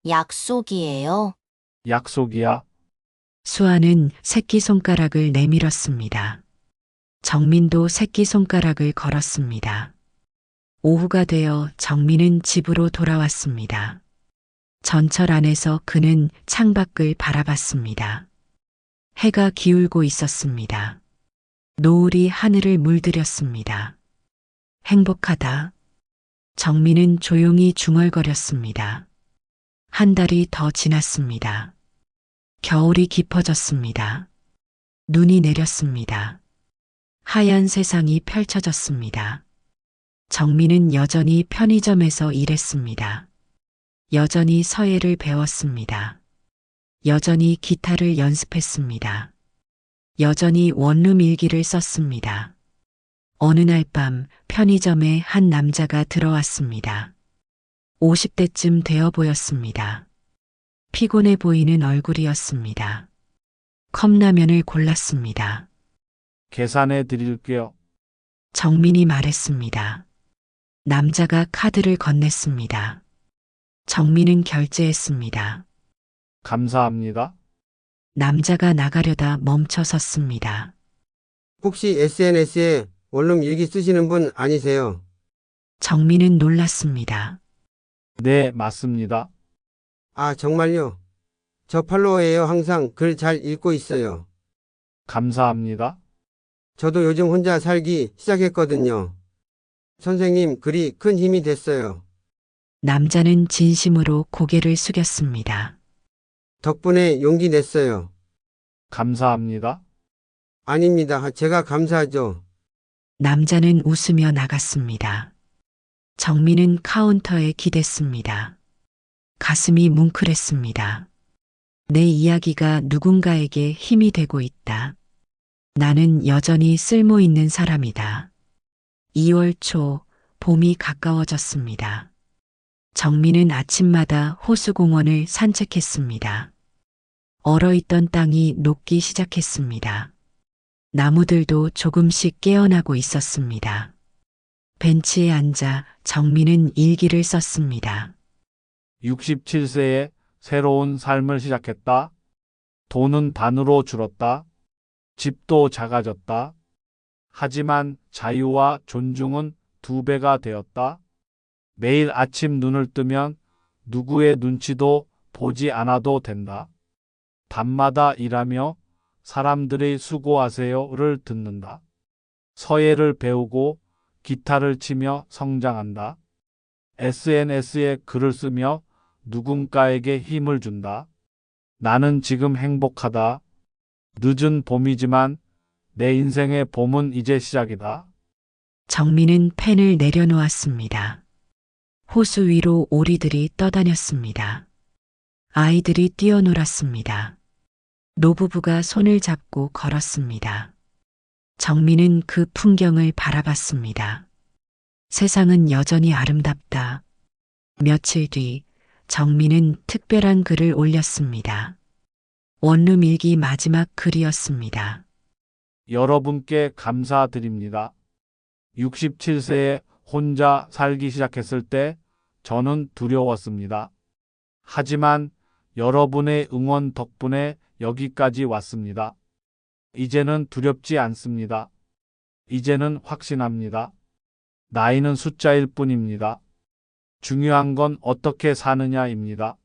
약속이에요. 약속이야. 수아는 새끼손가락을 내밀었습니다. 정민도 새끼손가락을 걸었습니다. 오후가 되어 정민은 집으로 돌아왔습니다. 전철 안에서 그는 창밖을 바라봤습니다. 해가 기울고 있었습니다. 노을이 하늘을 물들였습니다. 행복하다. 정민은 조용히 중얼거렸습니다. 한 달이 더 지났습니다. 겨울이 깊어졌습니다. 눈이 내렸습니다. 하얀 세상이 펼쳐졌습니다. 정민은 여전히 편의점에서 일했습니다. 여전히 서예를 배웠습니다. 여전히 기타를 연습했습니다. 여전히 원룸 일기를 썼습니다. 어느 날 밤 편의점에 한 남자가 들어왔습니다. 50대쯤 되어 보였습니다. 피곤해 보이는 얼굴이었습니다. 컵라면을 골랐습니다. 계산해 드릴게요. 정민이 말했습니다. 남자가 카드를 건넸습니다. 정민은 결제했습니다. 감사합니다. 남자가 나가려다 멈춰 섰습니다. 혹시 SNS에 원룸 일기 쓰시는 분 아니세요? 정민은 놀랐습니다. 네, 맞습니다. 아, 정말요? 저 팔로워예요. 항상 글 잘 읽고 있어요. 감사합니다. 저도 요즘 혼자 살기 시작했거든요. 선생님, 글이 큰 힘이 됐어요. 남자는 진심으로 고개를 숙였습니다. 덕분에 용기 냈어요. 감사합니다. 아닙니다. 제가 감사하죠. 남자는 웃으며 나갔습니다. 정민은 카운터에 기댔습니다. 가슴이 뭉클했습니다. 내 이야기가 누군가에게 힘이 되고 있다. 나는 여전히 쓸모 있는 사람이다. 2월 초, 봄이 가까워졌습니다. 정민은 아침마다 호수공원을 산책했습니다. 얼어있던 땅이 녹기 시작했습니다. 나무들도 조금씩 깨어나고 있었습니다. 벤치에 앉아 정민은 일기를 썼습니다. 67세에 새로운 삶을 시작했다. 돈은 반으로 줄었다. 집도 작아졌다. 하지만 자유와 존중은 2배가 되었다. 매일 아침 눈을 뜨면 누구의 눈치도 보지 않아도 된다. 밤마다 일하며 사람들의 수고하세요를 듣는다. 서예를 배우고 기타를 치며 성장한다. SNS에 글을 쓰며 누군가에게 힘을 준다. 나는 지금 행복하다. 늦은 봄이지만 내 인생의 봄은 이제 시작이다. 정민은 펜을 내려놓았습니다. 호수 위로 오리들이 떠다녔습니다. 아이들이 뛰어놀았습니다. 노부부가 손을 잡고 걸었습니다. 정민은 그 풍경을 바라봤습니다. 세상은 여전히 아름답다. 며칠 뒤 정민은 특별한 글을 올렸습니다. 원룸 일기 마지막 글이었습니다. 여러분께 감사드립니다. 67세에 혼자 살기 시작했을 때 저는 두려웠습니다. 하지만 여러분의 응원 덕분에 여기까지 왔습니다. 이제는 두렵지 않습니다. 이제는 확신합니다. 나이는 숫자일 뿐입니다. 중요한 건 어떻게 사느냐입니다.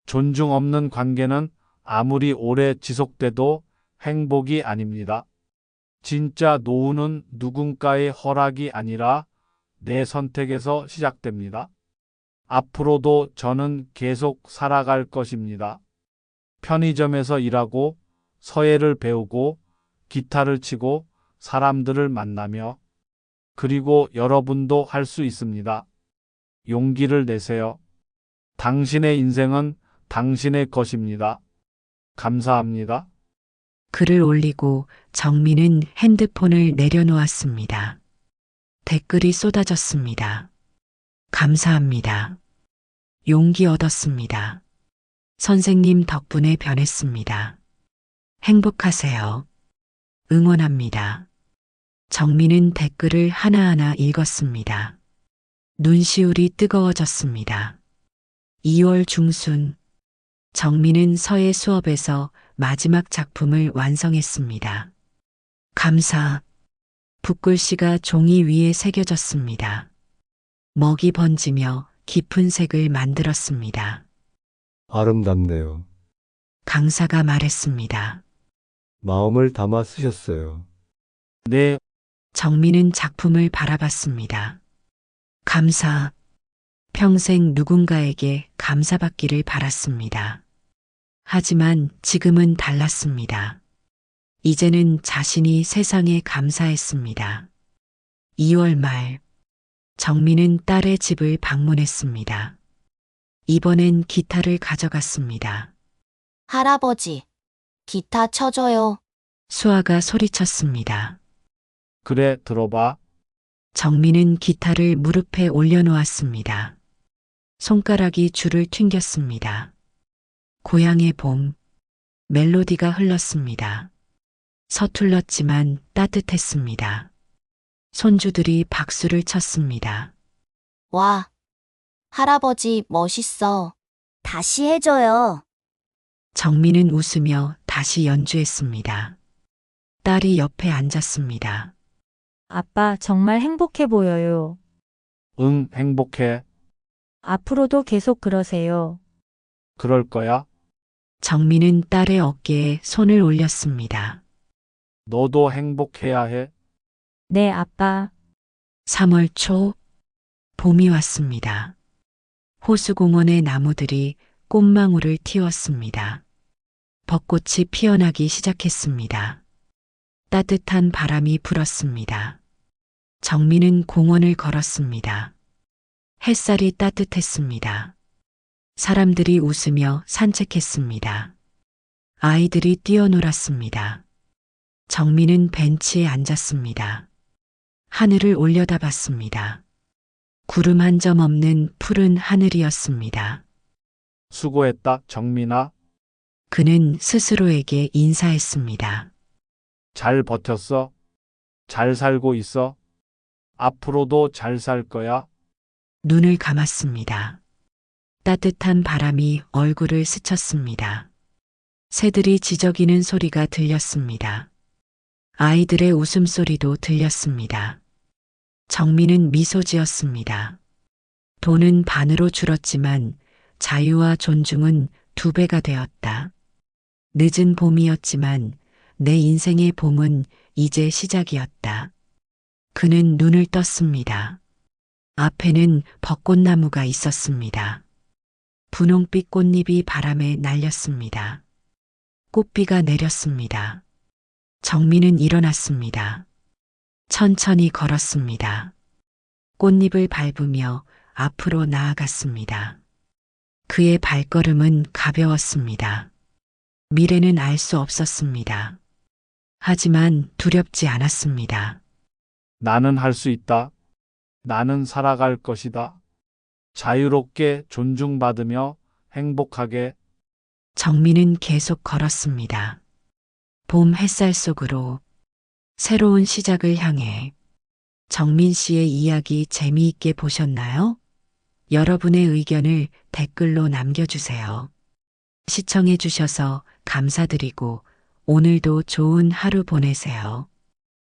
존중 없는 관계는 아무리 오래 지속돼도 행복이 아닙니다. 진짜 노후는 누군가의 허락이 아니라 내 선택에서 시작됩니다. 앞으로도 저는 계속 살아갈 것입니다. 편의점에서 일하고 서예를 배우고 기타를 치고 사람들을 만나며 그리고 여러분도 할 수 있습니다. 용기를 내세요. 당신의 인생은 당신의 것입니다. 감사합니다. 글을 올리고 정민은 핸드폰을 내려놓았습니다. 댓글이 쏟아졌습니다. 감사합니다. 용기 얻었습니다. 선생님 덕분에 변했습니다. 행복하세요. 응원합니다. 정민은 댓글을 하나하나 읽었습니다. 눈시울이 뜨거워졌습니다. 2월 중순, 정민은 서예 수업에서 마지막 작품을 완성했습니다. 감사. 붓글씨가 종이 위에 새겨졌습니다. 먹이 번지며 깊은 색을 만들었습니다. 아름답네요. 강사가 말했습니다. 마음을 담아 쓰셨어요. 네. 정민은 작품을 바라봤습니다. 감사. 평생 누군가에게 감사받기를 바랐습니다. 하지만 지금은 달랐습니다. 이제는 자신이 세상에 감사했습니다. 2월 말, 정민은 딸의 집을 방문했습니다. 이번엔 기타를 가져갔습니다. 할아버지, 기타 쳐줘요. 수아가 소리쳤습니다. 그래, 들어봐. 정민은 기타를 무릎에 올려놓았습니다. 손가락이 줄을 튕겼습니다. 고향의 봄, 멜로디가 흘렀습니다. 서툴렀지만 따뜻했습니다. 손주들이 박수를 쳤습니다. 와, 할아버지 멋있어. 다시 해줘요. 정민은 웃으며 다시 연주했습니다. 딸이 옆에 앉았습니다. 아빠 정말 행복해 보여요. 응, 행복해. 앞으로도 계속 그러세요. 그럴 거야. 정민은 딸의 어깨에 손을 올렸습니다. 너도 행복해야 해. 네, 아빠. 3월 초 봄이 왔습니다. 호수공원의 나무들이 꽃망울을 틔웠습니다. 벚꽃이 피어나기 시작했습니다. 따뜻한 바람이 불었습니다. 정민은 공원을 걸었습니다. 햇살이 따뜻했습니다. 사람들이 웃으며 산책했습니다. 아이들이 뛰어놀았습니다. 정민은 벤치에 앉았습니다. 하늘을 올려다봤습니다. 구름 한 점 없는 푸른 하늘이었습니다. 수고했다, 정민아. 그는 스스로에게 인사했습니다. 잘 버텼어. 잘 살고 있어. 앞으로도 잘 살 거야. 눈을 감았습니다. 따뜻한 바람이 얼굴을 스쳤습니다. 새들이 지저귀는 소리가 들렸습니다. 아이들의 웃음소리도 들렸습니다. 정민은 미소 지었습니다. 돈은 반으로 줄었지만 자유와 존중은 2배가 되었다. 늦은 봄이었지만 내 인생의 봄은 이제 시작이었다. 그는 눈을 떴습니다. 앞에는 벚꽃나무가 있었습니다. 분홍빛 꽃잎이 바람에 날렸습니다. 꽃비가 내렸습니다. 정민은 일어났습니다. 천천히 걸었습니다. 꽃잎을 밟으며 앞으로 나아갔습니다. 그의 발걸음은 가벼웠습니다. 미래는 알 수 없었습니다. 하지만 두렵지 않았습니다. 나는 할 수 있다. 나는 살아갈 것이다. 자유롭게 존중받으며 행복하게. 정민은 계속 걸었습니다. 봄 햇살 속으로 새로운 시작을 향해. 정민 씨의 이야기 재미있게 보셨나요? 여러분의 의견을 댓글로 남겨주세요. 시청해 주셔서 감사드리고 오늘도 좋은 하루 보내세요.